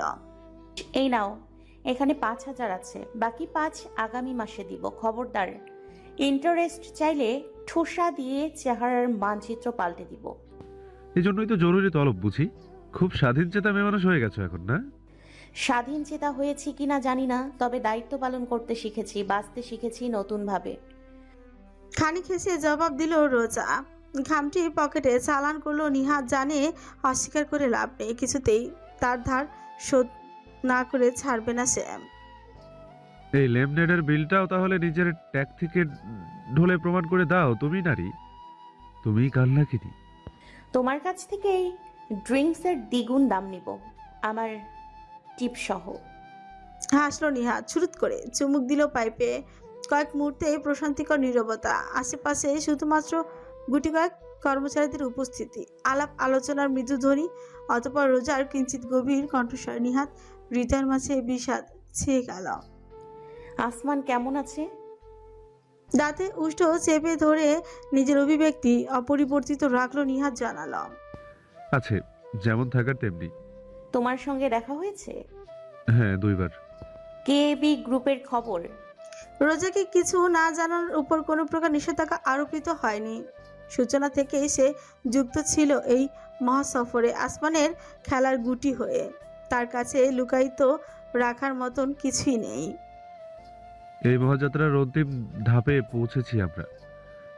এই নাও, এখানে 5,000 আছে, বাকি 5 আগামী মাসে দিব। খবরদার, ইন্টারেস্ট চাইলে ঠোসা দিয়ে চেহারার মানচিত্র পাল্টে দিব। এই জন্যই তো জরুরি তলব বুঝি। খুব স্বাধীন চেতা মেয়ে মানুষ হয়ে গেছো এখন, না? স্বাধীন চেতা হয়েছি কিনা জানি না, তবে দায়িত্ব পালন করতে শিখেছি, বাঁচতে শিখেছি নতুন ভাবে। খানিক হেসে জবাব দিল রোজা। খামটি পকেটে চালান করলো নিহাদ। জানে অস্বীকার করে লাভ নেই, কিছুতেই তার ধার শোধ না করে ছাড়বে না সে। এই লেমনেডের বিলটাও তাহলে নিজের ট্যাগ থেকে ঢোলে প্রমাণ করে দাও। তুমি নারী, তুমি কাল্লাকিনি। তোমার কাছ থেকে এই ড্রিঙ্কসের দ্বিগুণ দাম নিব, আমার টিপ সহ। হাসলো নিহাদ, ছুরুত করে চুমুক দিল পাইপে। কয়েক মুহূর্তে প্রশান্তিকর নীরবতা। আশেপাশে শুধুমাত্র গুটি কয়েক কর্মচারীদের উপস্থিতি, আলাপ আলোচনার মৃদু ধ্বনি, অতঃপর রোজার কিঞ্চিত গভীর কণ্ঠস্বর। নিহাদ হৃদয়ের মাঝে বিষাদ ছেয়ে গেল। আসমান কেমন আছে? দাঁতে উষ্ঠ চেপে ধরে নিজের অভিব্যক্তি অপরিবর্তিত রাখলো নিহাদ। জানালো, আছে, যেমন থাকার তেমনি। তোমার সঙ্গে দেখা হয়েছে? হ্যাঁ, 2 বার। কেবি গ্রুপের খবর? রোজাকে কিছু না জানার উপর কোনো প্রকার নিষেধাজ্ঞা আরোপিত হয়নি। সূচনা থেকেই সে যুক্ত ছিল এই মহাসফরে, আসমানের খেলার গুটি হয়ে। তার কাছে লুকায়িত রাখার মতন কিছুই নেই। এই মহাযাত্রার অন্তিম ধাপে পৌঁছেছি আমরা।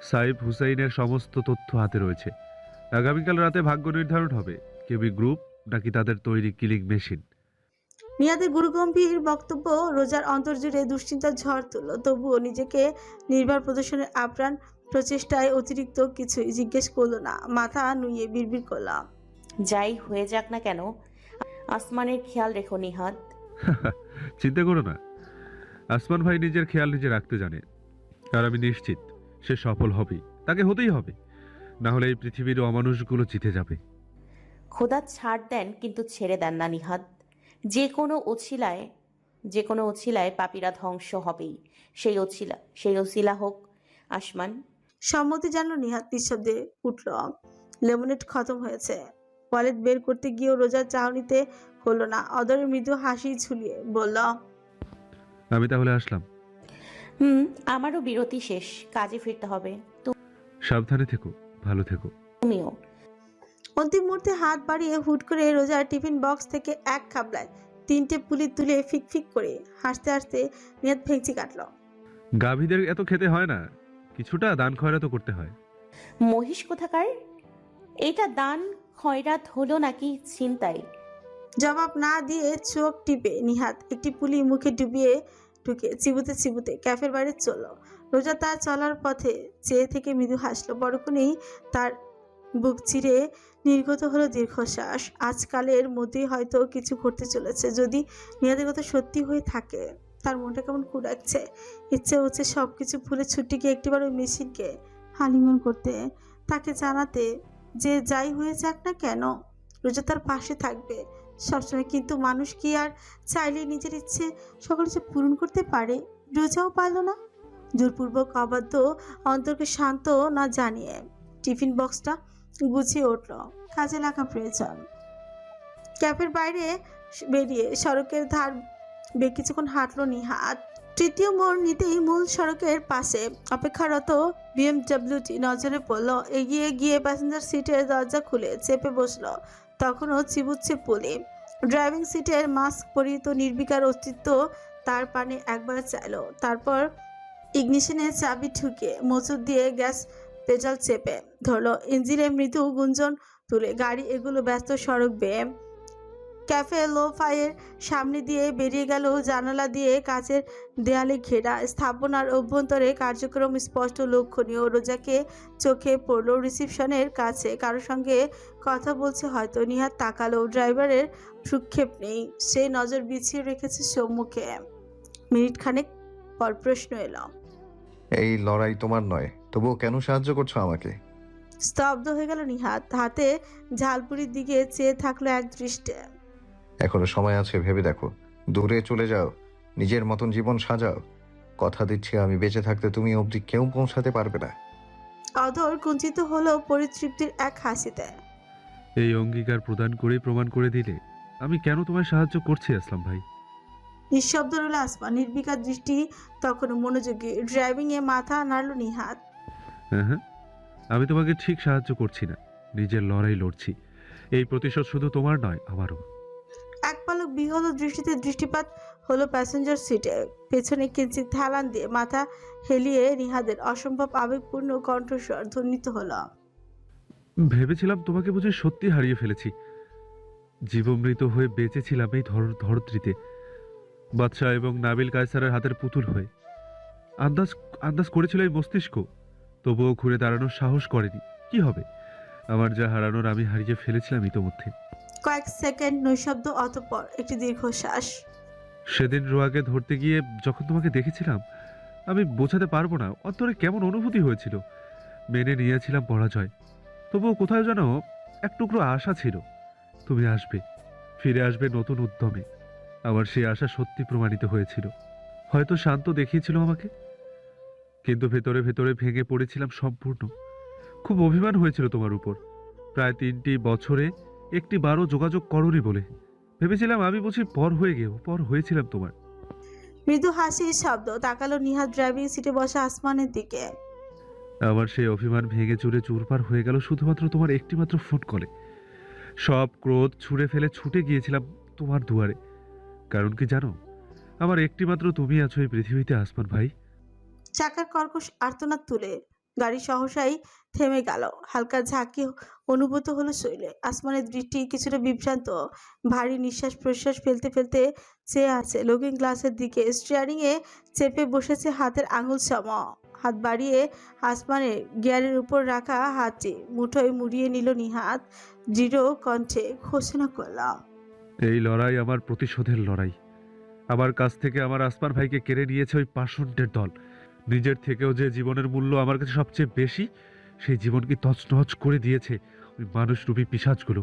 সাইফ হুসাইনের সমস্ত তথ্য হাতে রয়েছে। আগামীকাল রাতে ভাগ্য নির্ধারণ হবে, কেবি গ্রুপ নাকি তাদের তৈরি কিলিং মেশিন। নিহাদের গুরুগম্ভীর বক্তব্য রোজার অন্তর্জুড়ে দুশ্চিন্তার ঝড় তুলল। তবুও নিজেকে নির্ভর প্রদর্শনের আপ্রাণ প্রচেষ্টায় অতিরিক্ত কিছুই জিজ্ঞেস করলো না। মাথা নুয়ে বিড়বিড় করলাম, যাই হয়ে যাক না কেন, আসমানের খেয়াল রেখো নিহাদ। চিন্তা করো না, আসমান ভাই নিজের খেয়াল নিজে রাখতে জানে। আর আমি নিশ্চিত সে সফল হবেই, তাকে হতেই হবে। না হলে এই পৃথিবীর অমানুষগুলো জিতে যাবে। খোদা ছাড় দেন, কিন্তু ছেড়ে দেন না নিহাদ। যে কোনো অছিলায় পাপীরা ধ্বংস হবেই। সেই অছিলা হোক আসমান। সম্মতি জানলো নিহাদ। নিঃশব্দে উঠল। লেমনেড খতম হয়েছে। ওয়ালেট বের করতে গিয়েও রোজার চাহনিতে হলো না। অদরের মৃদু হাসি ঝুলিয়ে বলল, আমি তাহলে আসলাম। আমারও বিরতি শেষ, কাজে ফিরতে হবে। সাবধানে থেকো, ভালো থেকো। তুমিও। অন্তিম মুহূর্তে হাত বাড়িয়ে হুট করে রোজার টিফিন বক্স থেকে এক খাবলায় 3টে পুলি তুলে ফিক ফিক করে হাসতে হাসতে নিহাত ভেঙচি কাটলো। গাভীদের এত খেতে হয় না, কিছুটা দান খয়রাত করতে হয়। মহিষ কোথাকার! এটা দান খয়রাত হলো নাকি ছিনতাই? জবাব না দিয়ে চোখ টিপে নিহাত একটি পুলি মুখে ডুবিয়ে ঢুকে চিবুতে চিবুতে ক্যাফের বাইরে চলল। রোজা তার চলার পথে চেয়ে থেকে মৃদু হাসলো। পরক্ষণেই তার বুক চিরে নির্গত হলো দীর্ঘশ্বাস। আজকালের মধ্যেই হয়তো কিছু ঘটতে চলেছে। যদি নিহাতের কথা সত্যি হয়ে থাকে, তার মনটা কেমন কুড়াচ্ছে। ইচ্ছে হচ্ছে সব কিছু ভুলে ছুটি গিয়ে একটিবার ওই মেশিনকে হানিমুন করতে, তাকে জানাতে যে যাই হয়ে যাক না কেন রোজা তার পাশে থাকবে সবসময়। কিন্তু মানুষ কি আর চাইলে নিজের ইচ্ছে সকল কিছু পূরণ করতে পারে? রোজাও পারল না। জোরপূর্বক অবাধ্য অন্তরকে শান্ত না জানিয়ে টিফিন বক্সটা গুছিয়ে উঠল। কাজে লাগা প্রয়োজন। ক্যাফের বাইরে বেরিয়ে সড়কের ধার বেয়ে কিছুক্ষণ হাঁটলো নিহাত। তৃতীয় মোড় নিতেই মূল সড়কের পাশে অপেক্ষারত বিএমডব্লিউটি নজরে পড়ল। এগিয়ে গিয়ে প্যাসেঞ্জার সিটের দরজা খুলে চেপে বসলো। তখনও চিবুচ্ছে পুলি। ড্রাইভিং সিটের মাস্ক পরিহিত নির্বিকার অস্তিত্ব তার পানে একবার চাইলো। তারপর ইগনিশনে চাবি ঠুকে মোচড় দিয়ে গ্যাস পেডাল চেপে ধরলো। ইঞ্জিনে মৃদু গুঞ্জন তুলে গাড়ি এগুলো ব্যস্ত সড়ক বেয়ে ক্যাফে লোফাইয়ের সামনে দিয়ে বেরিয়ে গেল। জানালা দিয়ে কাচের দেয়ালে ঘেরা স্থাপনার অভ্যন্তরে কার্যক্রম স্পষ্ট লক্ষণীয়। রোজাকে চোখে পড়ল রিসিপশনের কাছে কারোর সঙ্গে কথা বলছে হয়তো। নিহাত তাকালো। ড্রাইভারের ভ্রুক্ষেপ নেই, সে নজর বিছিয়ে রেখেছে সম্মুখে। মিনিট খানেক পর প্রশ্ন এলো। এই লড়াই তোমার নয়, তবুও কেন সাহায্য করছো আমাকে? স্তব্ধ হয়ে গেল নিহাত। হাতে ঝালপুরির দিকে চেয়ে থাকলো এক দৃষ্টে। এখনো সময় আছে, ভেবে দেখো। দূরে চলে যাও, নিজের মতন জীবন সাজাও। কথা দিচ্ছি, আমি বেঁচে থাকতে তুমি অবধি কেউ পৌঁছাতে পারবে না। অধর কুঞ্চিত হলো পরিতৃপ্তির এক হাসিতে। এই অঙ্গীকার প্রদান করে প্রমাণ করে দিলে আমি কেন তোমায় সাহায্য করছি আসলাম ভাই? নিঃশব্দ রইল আসমান, নির্বিকার দৃষ্টি তখনও মনোযোগী। ড্রাইভিংয়ে মাথা নাড়ল নিহাত। হ্যাঁ, আমি তোমাকে ঠিক সাহায্য করছি না, নিজের লড়াই লড়ছি। এই প্রতিশোধ শুধু তোমার নয়, আমারও। এক পলক বিহল দৃষ্টিতে দৃষ্টিপাত হলো প্যাসেঞ্জার সিটে। পেছনে কিঞ্চিত হেলান দিয়ে মাথা হেলিয়ে নিহাদের অসম্ভব আবেগপূর্ণ কণ্ঠস্বর ধ্বনিত হলো। ভেবেছিলাম তোমাকে বুঝি সত্যি হারিয়ে ফেলেছি। জীবমৃত হয়ে বেঁচেছিলাম এই ধরত্রীতে, বাদশা এবং নাবিল কায়সারের হাতের পুতুল হয়ে। আন্দাজ করেছিল এই মস্তিষ্ক, তবুও ঘুরে দাঁড়ানোর সাহস করেনি। কি হবে? আমার যা হারানোর আমি হারিয়ে ফেলেছিলাম ইতোমধ্যে। কয়েক সেকেন্ড নৈশব্দ, অতঃপর একটি দীর্ঘশ্বাস। সেদিন রোয়াকে ধরতে গিয়ে যখন তোমাকে দেখেছিলাম, আমি বোঝাতে পারবো না অন্তরে কেমন অনুভূতি হয়েছিল। মেনে নিয়েছিলাম পরাজয়, তবুও কোথাও যেন এক টুকরো আশা ছিল। তুমি আসবে, ফিরে আসবে নতুন উদ্যমে। আমার সেই আশা সত্যি প্রমাণিত হয়েছিল। হয়তো শান্ত দেখিয়েছিল আমাকে, কিন্তু ভেতরে ভেতরে ভেঙে পড়েছিলাম সম্পূর্ণ। খুব অভিমান হয়েছিল তোমার উপর। প্রায় 3টি বছরে একটি বারও যোগাযোগ করনি বলে ভেবেছিলাম আমি বুঝি পর হয়েছিলাম তোমার। মৃদু হাসির শব্দ। তাকালো নিহাত ড্রাইভিং সিটে বসা আসমানের দিকে। আমার সেই অভিমান ভেঙে চুরে চুরপার হয়ে গেল শুধুমাত্র তোমার একটিমাত্র ফোন কলে। সব ক্রোধ ছুঁড়ে ফেলে ছুটে গিয়েছিলাম তোমার দুয়ারে। কারণ কি জানো? আমার একটিমাত্র তুমি আছো এই পৃথিবীতে আসমান ভাই। চাকার কর্কশ আর্তনাদ তুলে গাড়ি সহসাই থেমে গেল। হালকা ঝাঁকি অনুভূত হলো শরীরে। আসমানের দৃষ্টি কিছুটা বিভ্রান্ত, ভারী নিঃশ্বাস প্রশ্বাস ফেলতে ফেলতে চেয়ে আছে লুকিং গ্লাসের দিকে। স্টিয়ারিংয়ে চেপে বসেছে হাতের আঙুল সম। হাত বাড়িয়ে আসমানের গিয়ারের উপর রাখা হাতটি মুঠোয় মুড়িয়ে নিল নিহাত। দৃঢ় কণ্ঠে ঘোষণা করলাম, এই লড়াই আমার প্রতিশোধের লড়াই। আমার কাছ থেকে আমার আসমান ভাইকে কেড়ে নিয়েছে ওই পাষণ্ডের দল। নিজের থেকেও যে জীবনের মূল্য আমার কাছে সবচেয়ে বেশি, সেই জীবনকে তছনছ করে দিয়েছে ওই মানুষরূপী পিশাচগুলো।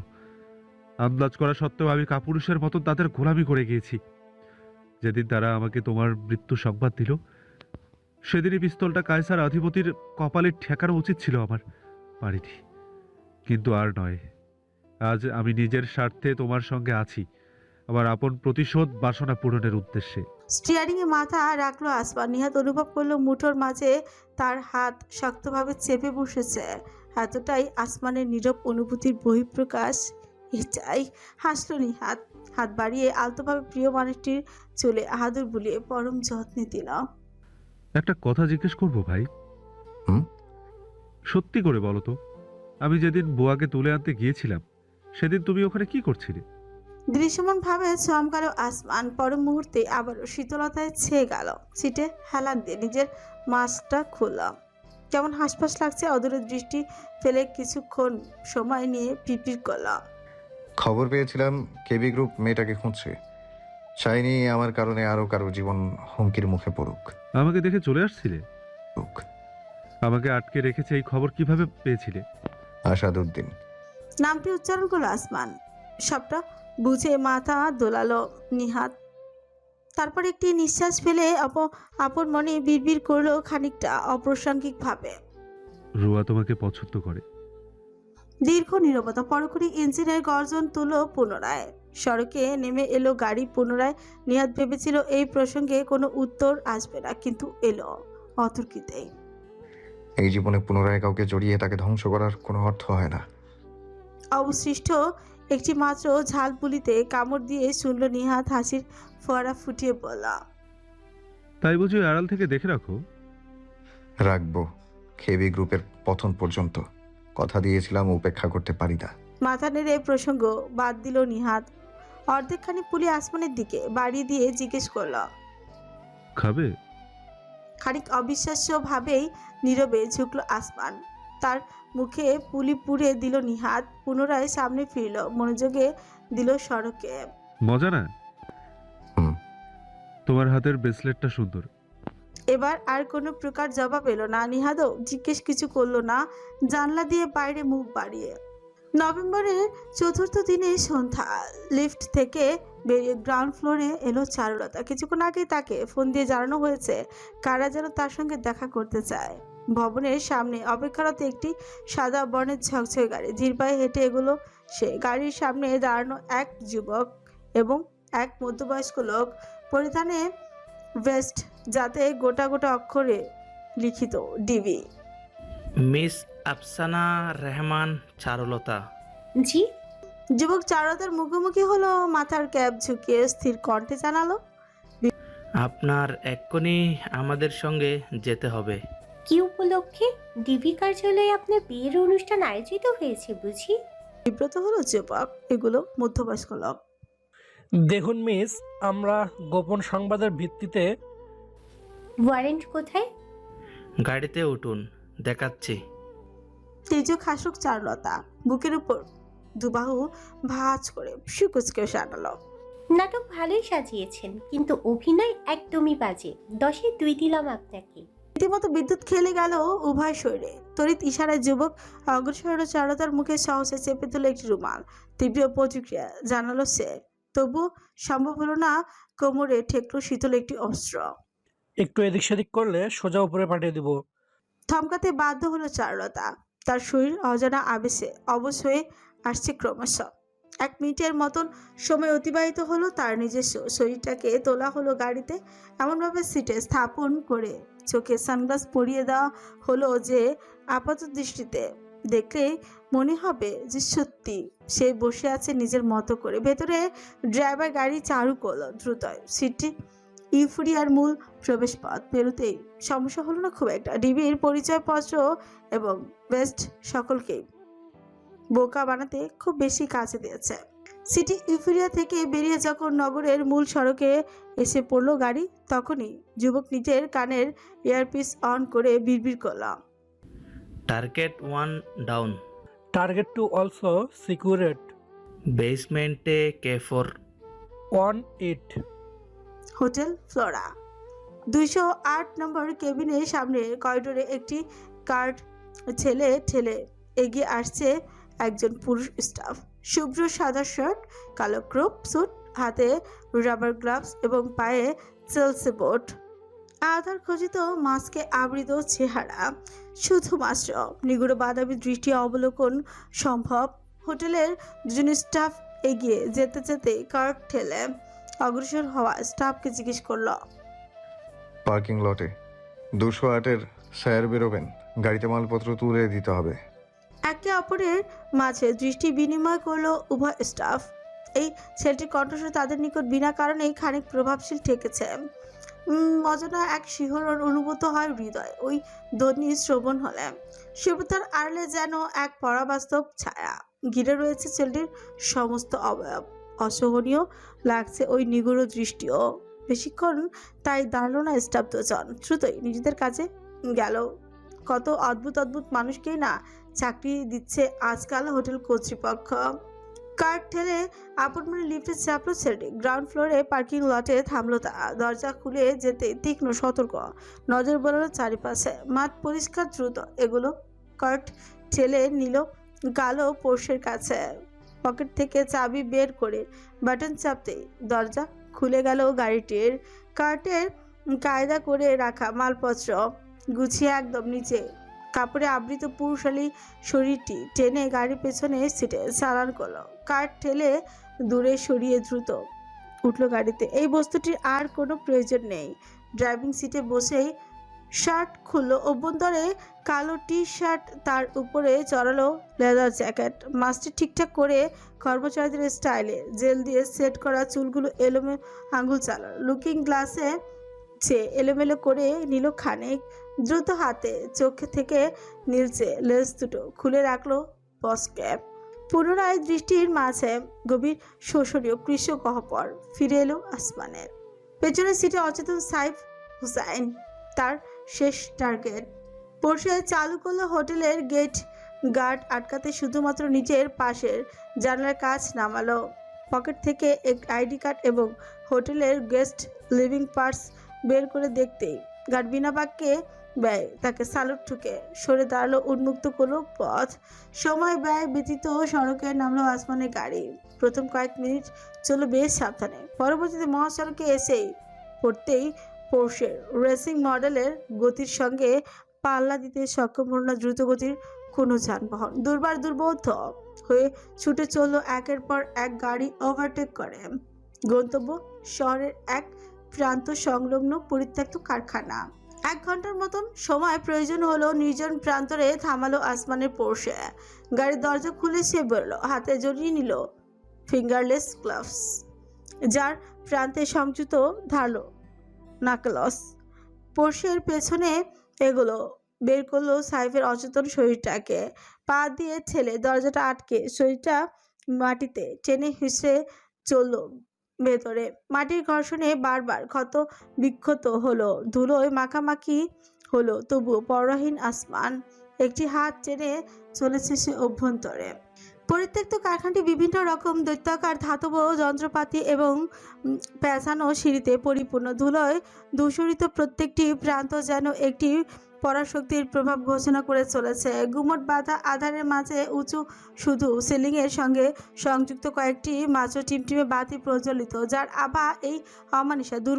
আন্দাজ করা সত্ত্বেও আমি কাপুরুষের মতন তাদের গোলামি করে গিয়েছি। যেদিন তারা আমাকে তোমার মৃত্যু সংবাদ দিল, সেদিনই পিস্তলটা কায়সার অধিপতির কপালে ঠেকানো উচিত ছিল আমার। পারিনি। কিন্তু আর নয়। আজ আমি নিজের স্বার্থে তোমার সঙ্গে আছি। আমার আপন প্রতিশোধ বাসনা পূরণের উদ্দেশ্যে। স্টিয়ারিং এ মাথা রাখলো আসমান। নিহাত অনুভব করলো মুঠোর মাঝে তার হাত শক্তভাবে চেপে বসেছে। এতটাই আসমানের নীরব অনুভূতির বহিঃপ্রকাশ। এটাই হাসলো নিহাত। হাত বাড়িয়ে আলতোভাবে প্রিয় মানুষটির চুলে আদর বুলিয়ে পরম যত্নে দিল। একটা কথা জিজ্ঞেস করবো ভাই? হুম? সত্যি করে বলো তো, আমি যেদিন বুয়াকে তুলে আনতে গিয়েছিলাম সেদিন তুমি ওখানে কি করছিলে? দৃশ্যমান ভাবে চমকালো আসমান। পর মুহূর্তে আবারও শীতলতায় ছেয়ে গেল। সিটে হেলান দিয়ে নিজের মাস্কটা খুললাম। কেমন হাসপাস লাগছে। অদূরের দৃষ্টি ফেলে কিছুক্ষণ সময় নিয়ে পিপির করলাম। খবর পেয়েছিলাম কেবি গ্রুপ মেয়েটাকে খুঁজছে। চাইনি আমার কারণে আরো কারো জীবন হুমকির মুখে পড়ুক। আমাকে দেখে চলে আসছিলে? আমাকে আটকে রেখেছে এই খবর কিভাবে পেয়েছিলে? আসাদউদ্দিন। নামটি উচ্চারণ করলো আসমান। সবটা বুঝে মাথা দোলালো নিহাত। তারপর একটি নিঃশ্বাস ফেলে আপন মনে বিড়বিড় করলো খানিকটা অপ্রাসঙ্গিক ভাবে। রুয়া তোমাকে পছন্দ করে। দীর্ঘ নীরবতা। পরক্ষণে ইঞ্জিনের গর্জন তুলো পুনরায়। সড়কে নেমে এলো গাড়ি পুনরায়। নিহাত ভেবেছিল এই প্রসঙ্গে কোনো উত্তর আসবে না, কিন্তু এলো অতর্কিতেই। এই জীবনে পুনরায় কাউকে জড়িয়ে তাকে ধ্বংস করার কোনো অর্থ হয় না। অবশিষ্ট একটি মাত্র ঝালপুলিতে কামড় দিয়ে শুনল নিহাত। হাসির ফোয়ারা ফুটিয়ে বলল, তাই বুঝি আড়াল থেকে দেখে রাখো? রাখবো, কেবি গ্রুপের পতন পর্যন্ত। কথা দিয়েছিলাম, উপেক্ষা করতে পারি না। মাথা নেড়ে প্রসঙ্গ বাদ দিল নিহাত। অর্ধেকখানি পুলি আসমানের দিকে বাড়িয়ে দিয়ে জিজ্ঞেস করল, খাবে? খানিক অবিশ্বাস্য ভাবেই নীরবে ঝুঁকলো আসমান। তার মুখে পুলি পুড়ে দিল নিহাত। পুনরায় সামনে ফিরল, মনোযোগে দিল সড়কে। মজা না? হুম। তোমার হাতের ব্রেসলেটটা সুন্দর। এবার আর কোনো প্রকার জবাব এলো না। নিহাদও জিজ্ঞেস কিছু করলো না, জানলা দিয়ে বাইরে মুখ বাড়িয়ে। নভেম্বরের চতুর্থ দিনে সন্ধ্যা। লিফট থেকে বেরিয়ে গ্রাউন্ড ফ্লোরে এলো চারুলতা। কিছুক্ষণ আগেই তাকে ফোন দিয়ে জানানো হয়েছে কারা যেন তার সঙ্গে দেখা করতে চায়। ভবনের সামনে অপেক্ষারত একটি সাদা বর্ণের ঝকঝকে গাড়ি। ধীর পায়ে হেঁটে এগুলো সে। গাড়ির সামনে দাঁড়ানো এক যুবক এবং এক মধ্যবয়স্ক লোক। পরিধানে ভেস্ট, যাতে গোটা গোটা অক্ষরে লিখিত ডিবি। মিস আফসানা রহমান চারুলতা। জি। যুবক চারুলতার মুখোমুখি হলো, মাথার ক্যাপ ঝুঁকিয়ে স্থির কণ্ঠে জানালো, আপনার এক্ষুনি আমাদের সঙ্গে যেতে হবে। কি উপলক্ষে? ডিবি কার্যালয়ে আপনার বিয়ের অনুষ্ঠান আয়োজিত হয়েছে বুঝি? বিব্রত হলো যুবক। এগুলো মধ্যবয়স্ক লোক। দেখুন মিস, আমরা গোপন সংবাদের ভিত্তিতে। ওয়ারেন্ট কোথায়? গাড়িতে উঠুন, দেখাচ্ছি। তেজক হাসুক চারুলতা। বুকের উপর দুবাহু ভাঁজ করে সুকুচকে সানালো। নাটক ভালোই সাজিয়েছেন, কিন্তু অভিনয় একদমই বাজে। 10-এ 2 দিলাম আপনাকে। রীতিমতো বিদ্যুৎ খেলে গেল উভয় শরীরে। তড়িৎ ইশারায় যুবক অগ্রসর হলো। চারুলতার মুখে সহসে চেপে তুলে একটি রুমাল। তীব্র প্রতিক্রিয়া জানালো সে, তবু সম্ভব হলো না। কোমরে ঠেকলো শীতল একটি অস্ত্র। একটু এদিক সেদিক করলে সোজা উপরে পাঠিয়ে দেব। থমকাতে বাধ্য হলো চারুলতা। তার শরীর অজানা আবেশে অবশ হয়ে আসছে ক্রমশ। 1 মিনিটের মতন সময় অতিবাহিত হলো। তার নিজস্ব শরীরটাকে তোলা হলো গাড়িতে, এমনভাবে সিটে স্থাপন করে চোখে সানগ্লাস পরিয়ে দেওয়া হলো যে আপাত দৃষ্টিতে দেখলে মনে হবে যে সত্যি সে বসে আছে নিজের মতো করে। ভেতরে ড্রাইভার গাড়ি চালু করলো দ্রুত। সিটটি ইউফোরিয়ার মূল প্রবেশপথ পেরোতেই সমস্যা হলো না খুব একটা। ডিবির পরিচয়পত্র এবং বেস্ট সকলকেই বোকা বানাতে খুব বেশি কাজে দিয়েছে। সিটি ইউফোরিয়া থেকে বেরিয়ে যখন নগরের মূল সড়কে এসে পড়লো গাড়ি, তখনই যুবক নিজের কানের ইয়ারপিস অন করে বিড়বিড় করলাম, target 1 down. Target 2 also secured. বেসমেন্টে K4 on it. Hotel Flora 208 number কেবিনের সামনে করিডোরে একটি কার্ড ছেলে ঠেলে এগিয়ে আসছে একজন পুরুষ স্টাফ। শুভ্র সাদা শার্ট, কালো ক্রপ স্যুট, হাতে রাবার গ্লাভস এবং পায়ে চেলসি বুট। আধার খচিত মাস্কে আবৃত চেহারা, শুধুমাত্র নিগুড় বাদামি দৃষ্টি অবলোকন সম্ভব। হোটেলের দুজন স্টাফ এগিয়ে যেতে যেতে কার্ট ঠেলে অগ্রসর হওয়া স্টাফকে জিজ্ঞেস করলো, পার্কিং লটে 208-এর স্যার বেরোবেন, গাড়িতে মালপত্র তুলে দিতে হবে। একে অপরের মাঝে দৃষ্টি বিনিময় করলো উভয় স্টাফ। এই ছেলেটির কণ্ঠস্বর তাদের নিকট বিনা কারণেই খানিক প্রভাবশীল ঠেকেছে। অজানা এক শিহরণ অনুভূত হয় হৃদয় ওই ধ্বনি শ্রবণ হলে। শিবতার আড়লে যেন এক পরাবাস্তব ছায়া ঘিরে রয়েছে ছেলেটির সমস্ত অবয়ব। অসহনীয় লাগছে ওই নিগুড় দৃষ্টিও। বেশিক্ষণ তাই দাঁড়ালো না স্টাফ দুজন, দ্রুতই নিজেদের কাজে গেল। কত অদ্ভুত অদ্ভুত মানুষকেই না চাকরি দিচ্ছে আজকাল হোটেল কর্তৃপক্ষ। কার ঠেলে আপন মনে লিফটে চাপলো ছেলেটি। গ্রাউন্ড ফ্লোরে পার্কিং লটে থামলো তা। দরজা খুলে যেতে তীক্ষ্ণ সতর্ক নজর বলালো চারিপাশে। মাঠ পরিষ্কার, দ্রুত এগুলো কার্ট ঠেলে নিল কালো পোর্শের কাছে। পকেট থেকে চাবি বের করে বাটন চাপতেই দরজা খুলে গেল গাড়িটির। কার্টের কায়দা করে রাখা মালপত্র গুছিয়ে একদম নিচে কাপড়ে আবৃত পুরুষালী শরীরটি টেনে গাড়ির পেছনে সিটে চালান করলো। কার ঠেলে দূরে সরিয়ে দ্রুত উঠল গাড়িতে। এই বস্তুটির আর কোনো প্রয়োজন নেই। ড্রাইভিং সিটে বসেই শার্ট খুললো। অভ্যন্তরে কালো টি শার্ট, তার উপরে চড়ালো লেদার জ্যাকেট। মাস্কটি ঠিকঠাক করে কর্মচারীদের স্টাইলে জেল দিয়ে সেট করা চুলগুলো এলোমেলো আঙুল চালালো। লুকিং গ্লাসে চেয়ে এলোমেলো করে নিল খানিক। দ্রুত হাতে চোখে থেকে নীলচে লেন্স দুটো খুলে রাখলো বস ক্যাপ। পুনরায় দৃষ্টির মাঝে গভীর শোষণীয় কৃষ্ণ গহ্বর ফিরে এলো আসমানের। পেছনের সিটে অচেতন সাইফ হুসাইন, তার শেষ টার্গেট। পোর্শে চালু করলো হোটেলের গেট। গার্ড আটকাতে শুধুমাত্র নিজের পাশের জানালার কাজ নামালো। পকেট থেকে এক আইডি কার্ড এবং হোটেলের গেস্ট লিভিং পার্স বের করে দেখতেই গার্ড বিনা বাক্যে ব্যয় তাকে সালুট ঠুকে সরে দাঁড়ালো, উন্মুক্ত করলো পথ। সময় ব্যয় ব্যতীত সড়কে নামলো আসমানের গাড়ি। প্রথম কয়েক মিনিট চলল বেশ সাবধানে। পরবর্তীতে মহাসড়কে এসেই পড়তেই পোর্শের রেসিং মডেলের গতির সঙ্গে পাল্লা দিতে সক্ষম হল না দ্রুত গতির কোনো যানবাহন। দুর্বার দুর্বোধ্য হয়ে ছুটে চললো একের পর এক গাড়ি ওভারটেক করে গন্তব্য শহরের এক প্রান্ত সংলগ্ন পরিত্যক্ত কারখানা। 1 ঘন্টার মতন সময় প্রয়োজন হলো। নির্জন প্রান্তরে থামালো আসমানের পোর্শে। গাড়ির দরজা খুলে সে বেরোলো। হাতে জড়িয়ে নিল ফিঙ্গারলেস গ্লাভস, যার প্রান্তে সংযুক্ত ধারালো নাকলস। পোর্শের পেছনে এগুলো বের করলো সাইফের অচেতন শরীরটাকে। পা দিয়ে ঠেলে দরজাটা আটকে শরীরটা মাটিতে টেনে হিসড়ে চললো ভেতরে। মাটির ঘর্ষণে বারবার ক্ষত বিক্ষত হলো, ধুলোয় মাখামাখি হলো, তবুও পরহীন আসমান। একটি হাত টেনে চলেছে সে অভ্যন্তরে। পরিত্যক্ত কারখানাটি বিভিন্ন রকম দৈত্যাকার ধাতব যন্ত্রপাতি এবং পেঁচানো সিঁড়িতে পরিপূর্ণ। ধুলোয় ধূসরিত প্রত্যেকটি প্রান্ত যেন একটি পরাশক্তির প্রভাব ঘোষণা করে চলেছে। গুমট বাঁধা আধারের মাঝে উঁচু শুধু সিলিংয়ের সঙ্গে সংযুক্ত কয়েকটি মাত্র টিমটিমে বাতি প্রজ্বলিত, যার আভা এই অমানিসা দূর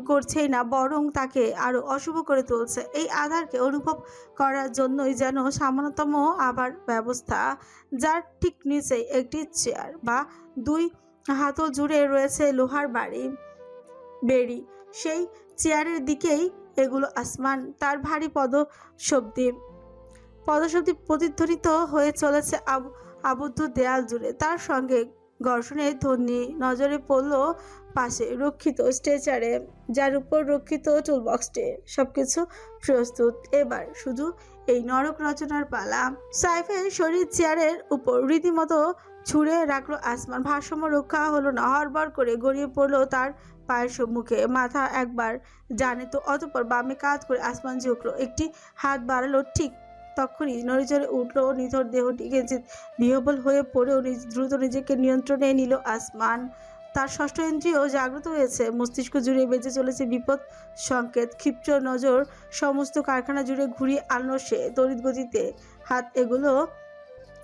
করছেই না, বরং তাকে আরো অশুভ করে তুলছে। এই আধারকে অনুভব করার জন্যই যেন সামান্যতম আবার ব্যবস্থা, যার ঠিক নিচেই একটি চেয়ার বা 2 হাতল জুড়ে রয়েছে লোহার বেড়ি। সেই চেয়ারের দিকেই এগুলো আসমান। তার ভারী পদশব্দে প্রতিধ্বনিত হয়ে চলেছে আবদ্ধ দেয়াল জুড়ে। তার সঙ্গে ঘর্ষণের ধ্বনি। নজরে পড়ল পাশে রক্ষিত স্ট্রেচারে, যার উপর রক্ষিত টুলবক্সটি। সবকিছু প্রস্তুত, এবার শুধু এই নরক রচনার পালা। সাইফের শরীর চেয়ারের উপর রীতিমতো ছুঁড়ে রাখলো আসমান। ভারসাম্য রক্ষা হলো না, হড়বড় করে গড়িয়ে পড়লো তার পায়ের সম্মুখে। মাথা একবার ডানে তো অতঃপর বামে কাজ করে আসমান ঝুঁকলো। একটি হাত বাড়ালো, ঠিক তখনই নড়েচড়ে উঠল নিথর দেহটি। কিঞ্চিত বিহ্বল হয়ে পড়েও দ্রুত নিজেকে নিয়ন্ত্রণে নিল আসমান। তার ষষ্ঠ ইন্দ্রিয় জাগ্রত হয়েছে। মস্তিষ্ক জুড়ে বেজে চলেছে বিপদ সংকেত। ক্ষিপ্র নজর সমস্ত কারখানা জুড়ে ঘুরিয়ে আনলো সে। তড়িৎ গতিতে হাত এগুলো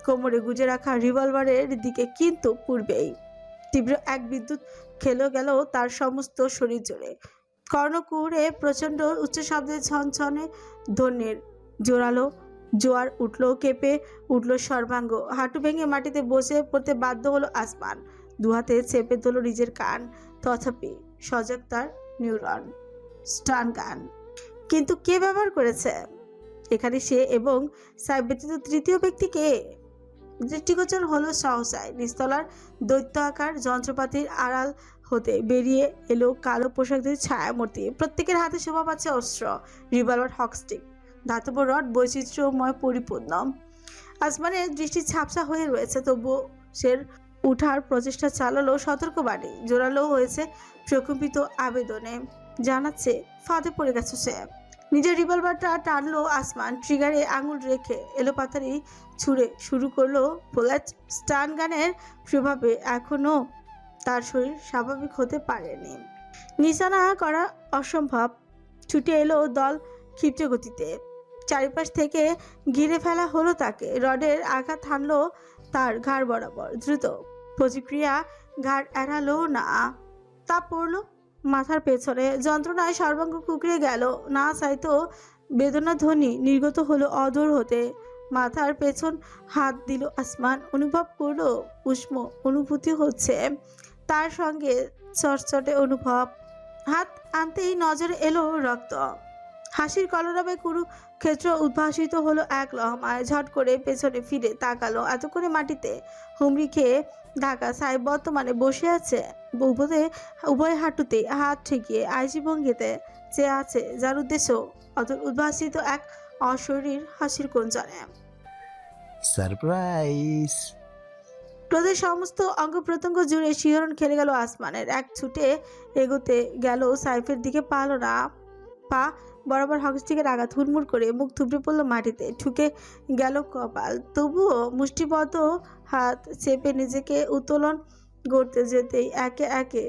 কোমরে গুজে রাখা রিভলভারের দিকে, কিন্তু পূর্বেই তীব্র এক বিদ্যুৎ খেলে গেল তার সমস্ত শরীর জুড়ে। কর্ণকুহরে প্রচণ্ড উচ্চ শব্দে ঝনঝনে ধ্বনির জোরালো জোয়ার উঠল, কেঁপে উঠল সর্বাঙ্গ। হাঁটু ভেঙে মাটিতে বসে পড়তে বাধ্য হলো আসমান। দুহাতে চেপে ধরল নিজের কান, তথাপি সজাগ তার নিউরন। স্টান গান কিন্তু কে ব্যবহার করেছে এখানে? সে এবং সাহেব ব্যতীত তৃতীয় ব্যক্তি কে? দৃষ্টিগোচর হলো সহসায় নিস্তলার দৈত্য আকার যন্ত্রপাতির আড়াল হতে বেরিয়ে এলো কালো পোশাকদের ছায়ামূর্তি। প্রত্যেকের হাতে শোভা পাচ্ছে অস্ত্র, রিভলভার, হকস্টিক, ধাতব রড, বৈচিত্র্যময় পরিপূর্ণ। আসমানের দৃষ্টি ঝাপসা হয়ে রয়েছে, তবুও সে উঠার প্রচেষ্টা চালালো সতর্কবাণী, জোরালো হয়েছে প্রকম্পিত আবেদনে, জানাচ্ছে ফাঁদে পড়ে গেছে সে। নিজের রিভলভারটা টানলো আসমান, ট্রিগারে আঙুল রেখে এলোপাতাড়ি ছুঁড়ে শুরু করলো বুলেট। স্টান গানের প্রভাবে এখনো তার শরীর স্বাভাবিক হতে পারেনি। নিশানা করা অসম্ভব। ছুটে এলো দল ক্ষিপ্র গতিতে, চারিপাশ থেকে ঘিরে ফেলা হলো তাকে। রডের আঘাত হানলো তার ঘাড় বরাবর, দ্রুত প্রতিক্রিয়া, ঘাড় এড়ালো না, তা পড়লো মাথার পেছনে। যন্ত্রণায় সর্বাঙ্গ কুকড়ে গেল, না চাইতো বেদনা ধ্বনি নির্গত হলো অধর হতে। মাথার পেছন হাত দিল আসমান, অনুভব করলো উষ্ণ অনুভূতি হচ্ছে, তার সঙ্গে চটচটে অনুভব। হাত আনতেই নজরে এলো রক্ত। হাসির কলরবে কুরুক্ষেত্র উদ্ভাসিত হলো এক লহমায়। ঝট করে পেছনে ফিরে তাকালো। এতক্ষণে মাটিতে হুমড়ি খেয়ে ঢাকা সাহেব বর্তমানে বসে আছে, উভয় হাঁটুতে হাত ঠেকিয়ে আইসি ভঙ্গিতে চেয়ে আছে, যার উদ্দেশ্য অতল উদ্ভাসিত এক অশরীর হাসির কোঞ্চনে। সারপ্রাইজ! ক্রোধের সমস্ত অঙ্গ প্রত্যঙ্গ জুড়ে শিহরণ খেলে গেল আসমানের। এক ছুটে এগোতে গেল সাইফের দিকে, পারল না। পা বরাবর হকস্টিকের আঘাত, হুড়মুড় করে মুখ থুবড়ে পড়ল মাটিতে, ঠুকে গেল কপাল। তবুও মুষ্টিবদ্ধ হাত চেপে নিজেকে উত্তোলন করতে যেতেই একে একে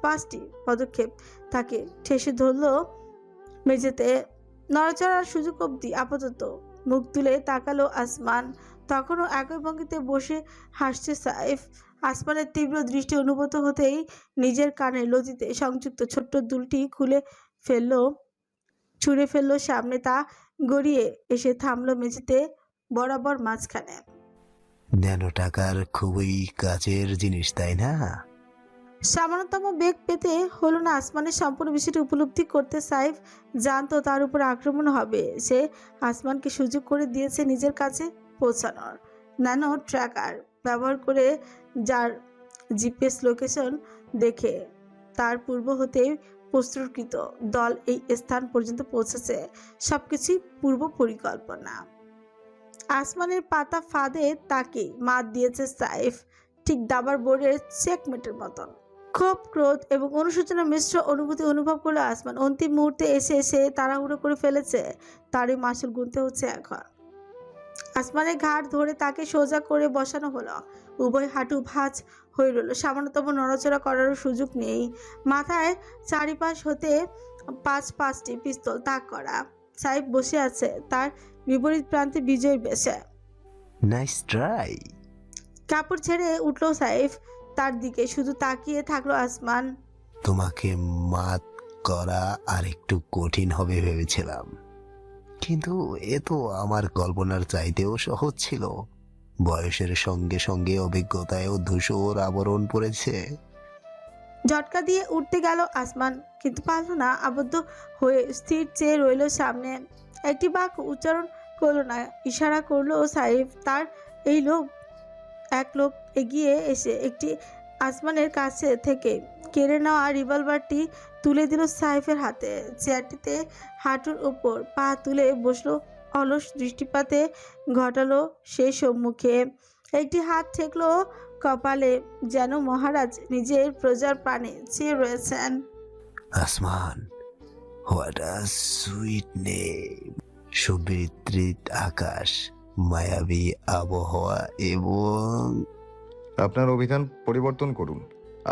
পাঁচটি পদক্ষেপ তাকে ঠেসে ধরল মেঝেতে। নড়াচড়ার সুযোগ অবধি আপাতত মুখ তুলে তাকালো আসমান। তখনও একই ভঙ্গিতে বসে হাসছে সাইফ। আসমানের তীব্র দৃষ্টি অনুভূত হতেই নিজের কানের লতিতে সংযুক্ত ছোট্ট দুলটি ছুঁড়ে ফেললো সামনে। তা গড়িয়ে এসে থামলো মেঝেতে বরাবর মাঝখানে। ন্যানো টাকার খুবই কাজের জিনিস, তাই না? সামান্যতম বেগ পেতে হলো না আসমানের সম্পূর্ণ বিষয়টি উপলব্ধি করতে। সাইফ জানতো তার উপর আক্রমণ হবে। সে আসমানকে সুযোগ করে দিয়েছে নিজের কাছে পৌঁছানোর। ন্যানো ট্র্যাকার ব্যবহার করে, যার জিপিএস লোকেশন দেখে তার পূর্ব হতেই প্রস্তুতকৃত দল এই স্থান পর্যন্ত পৌঁছেছে। সবকিছুই পূর্ব পরিকল্পনা। আসমানের পাতা ফাঁদে তাকে মাত দিয়েছে সাইফ, ঠিক দাবার বোর্ডের চেকমেটের মতন। ক্ষোভ, ক্রোধ এবং অনুশোচনা মিশ্র অনুভূতি অনুভব করলো আসমান। অন্তিম মুহূর্তে এসে সে তাড়াহুড়ো করে ফেলেছে, তারই মাসুল গুনতে হচ্ছে এখন। আসমানের ঘাড় ধরে তাকে সোজা করে বসানো হলো। উভয় হাঁটু ভাঁজ হয়ে রইল, সামান্যতম নড়াচড়া করারও সুযোগ নেই। মাথায় চারিপাশ হতে পাঁচটি পিস্তল তাক করা। সাইফ বসে আছে তার বিপরীত প্রান্তে বিজয়ের বেশে। Nice try! কাপড় ছেড়ে উঠলো সাইফ, তার দিকে শুধু তাকিয়ে থাকলো আসমান। তোমাকে মাত করা আর একটু কঠিন হবে ভেবেছিলাম, কিন্তু এ তো আমার কল্পনার চাইতেও সহজ ছিল। বয়সের সঙ্গে সঙ্গে অভিজ্ঞতায়ও ধূসর আবরণ পড়েছে। ঝটকা দিয়ে উঠতে গেল আসমান, কিন্তু পারল না। আবদ্ধ হয়ে স্থির চেয়ে রইল সামনে। একটি বাক্য উচ্চারণ করলো না। ইশারা করলো সাইফ। তার এই এক লোক এগিয়ে এসে একটি আসমানের কাছে থেকে কেড়ে নেওয়া রিভলভারটি তুলে দিল সাইফের হাতে। চেয়ারটিতে হাঁটুর ওপর পা তুলে বসলো, অলস দৃষ্টিপাতে ঘটালো সে সম্মুখে। একটি হাত ঠেকলো কপালে, যেন মহারাজ নিজের প্রজার প্রাণে চেয়ে রয়েছেন। আসমান, হোয়াট আ সুইট নেম! সুবিস্তৃত আকাশ, মায়াবী আবহাওয়া এবং আপনার অভিধান পরিবর্তন করুন।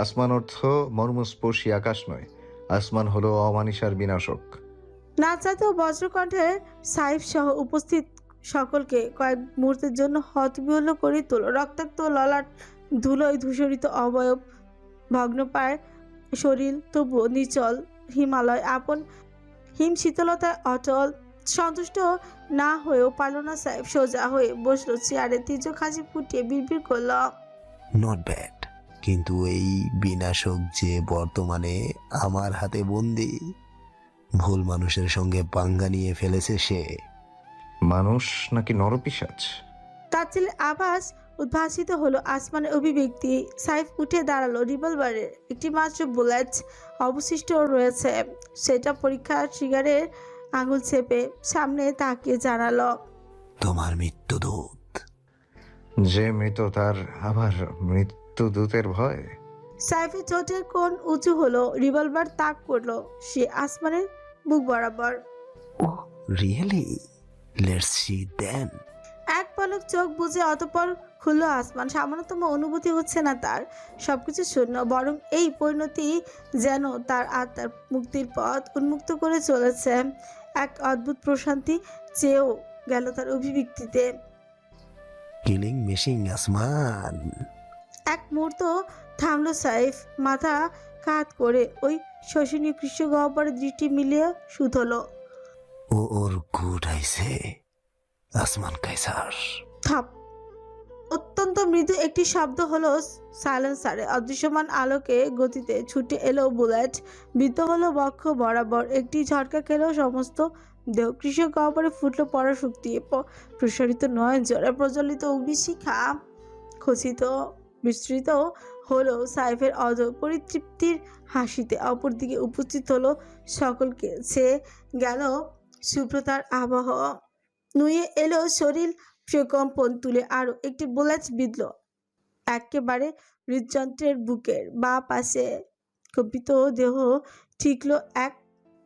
আসমান অর্থ মর্মস্পর্শী আকাশ নয়, আসমান হলো অমানিসার বিনাশক। না চাইতেও বজ্রকণ্ঠে সাইফ সহ উপস্থিত সকলকে কয়েক মুহূর্তের জন্য হতবিহ্বল করে তোলো। রক্তাক্ত ললাট, ধুলোয় ধূসরিত অবয়ব, ভগ্নপ্রায় শরীর, তবুও নিচল হিমালয় আপন হিম শীতলতায় অটল। সন্তুষ্ট না হয়েও পারল না সাহেব। সোজা হয়ে বসলো চেয়ারে, তির্যক হাসি ফুটিয়ে বিড়বিড় করল, নট ব্যাড, কিন্তু এই বিনাশক যে বর্তমানে আমার হাতে বন্দি, ভুল মানুষের সঙ্গে পাঙ্গা নিয়ে ফেলেছে সে। মানুষ নাকি নরপিশাচ? তার ছেলে আবাস উদ্ভাসিত হলো আসমানের অভিব্যক্তি। সাইফ উঠে দাঁড়ালো। রিভলভারের একটি মাত্র বুলেট অবশিষ্ট রয়েছে, সেটা পরীক্ষার ট্রিগারের আঙুল চেপে সামনে তাকিয়ে জানালো, তোমার মৃত্যুদূত। যে মৃত তার আবার মৃত্যুদূতের ভয়? সাইফের ঠোঁটের কোণ উঁচু হলো, রিভলভার তাক করলো সে আসমানের বুক বরাবর। ও রিয়েলি? লেটস সি দেন। এক পলক চোখ বুজে অতঃপর খুললো আসমান। সামান্যতম অনুভূতি হচ্ছে না তার, সবকিছু শূন্য, বরং এই পরিণতি যেন তার আত্মার মুক্তির পথ উন্মুক্ত করে চলেছে। এক অদ্ভুত প্রশান্তি চেয়েও গেল তার অভিব্যক্তিতে। কিলিং মেশিন আসমান। এক মুহূর্ত থামলো সাইফ, মাথা কাত করে ওই শোষণীয় কৃষ্ণ গহ্বরের দৃষ্টি মিলিয়ে শুধলো। ও ওর গুড আইছে আসমান কাইসার। থাপ, অত্যন্ত মৃদু একটি শব্দ হলো সাইলেন্সারে। অদৃশ্যমান আলোকে গতিতে ছুটে এলো বুলেট, বিদ্ধ হলো বক্ষ বরাবর। একটি ঝটকা খেলেও সমস্ত দেহ কৃষক গহ্বরে ফুটলো পরাশক্তি, প্রসারিত নয় জোরে প্রজ্বলিত অগ্নিশিখা খচিত বিস্তৃত হলো সাইফের অধ পরিতৃপ্তির হাসিতে। অপরদিকে উপস্থিত হলো সকলকে ছে গেল শুভ্রতার আবহ, নুয়ে এলো শরীর প্রকম্পন তুলে। আরো একটি বুলেট বিঁধল একেবারে হৃদযন্ত্রের বুকের বাঁ পাশে। কম্পিত দেহ ঠিকল 1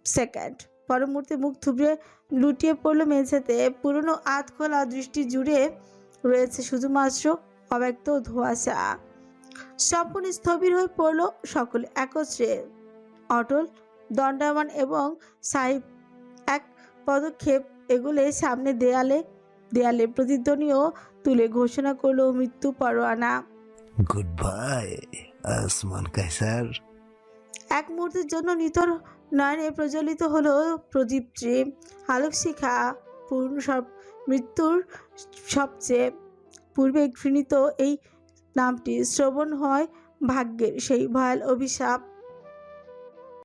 সেকেন্ড, পর মুহূর্তে মুখ থুবড়ে লুটিয়ে পড়লো মেঝেতে। পুরনো আধ খোলা দৃষ্টি জুড়ে রয়েছে শুধুমাত্র অব্যক্ত ধোঁয়াশা। সম্পূর্ণ স্থবির হয়ে পড়লো সকলে একত্রে, অটল দণ্ডায়মান। এবং সাহিব এক পদক্ষেপ এগুলে সামনে দেয়ালে প্রতিধ্বনিও তুলে ঘোষণা করলো, মৃত্যু পরোয়ানা। গুড বাই আসমান কাইসার। এক মুহূর্তের জন্য নিতর নয়নে প্রজ্বলিত হলো প্রদীপটি, আলোক শিখা। পূর্ণ সব মৃত্যুর সবচেয়ে পূর্বে ঘৃণিত এই নামটি শ্রবণ হয় ভাগ্যের সেই ভয়াল অভিশাপ।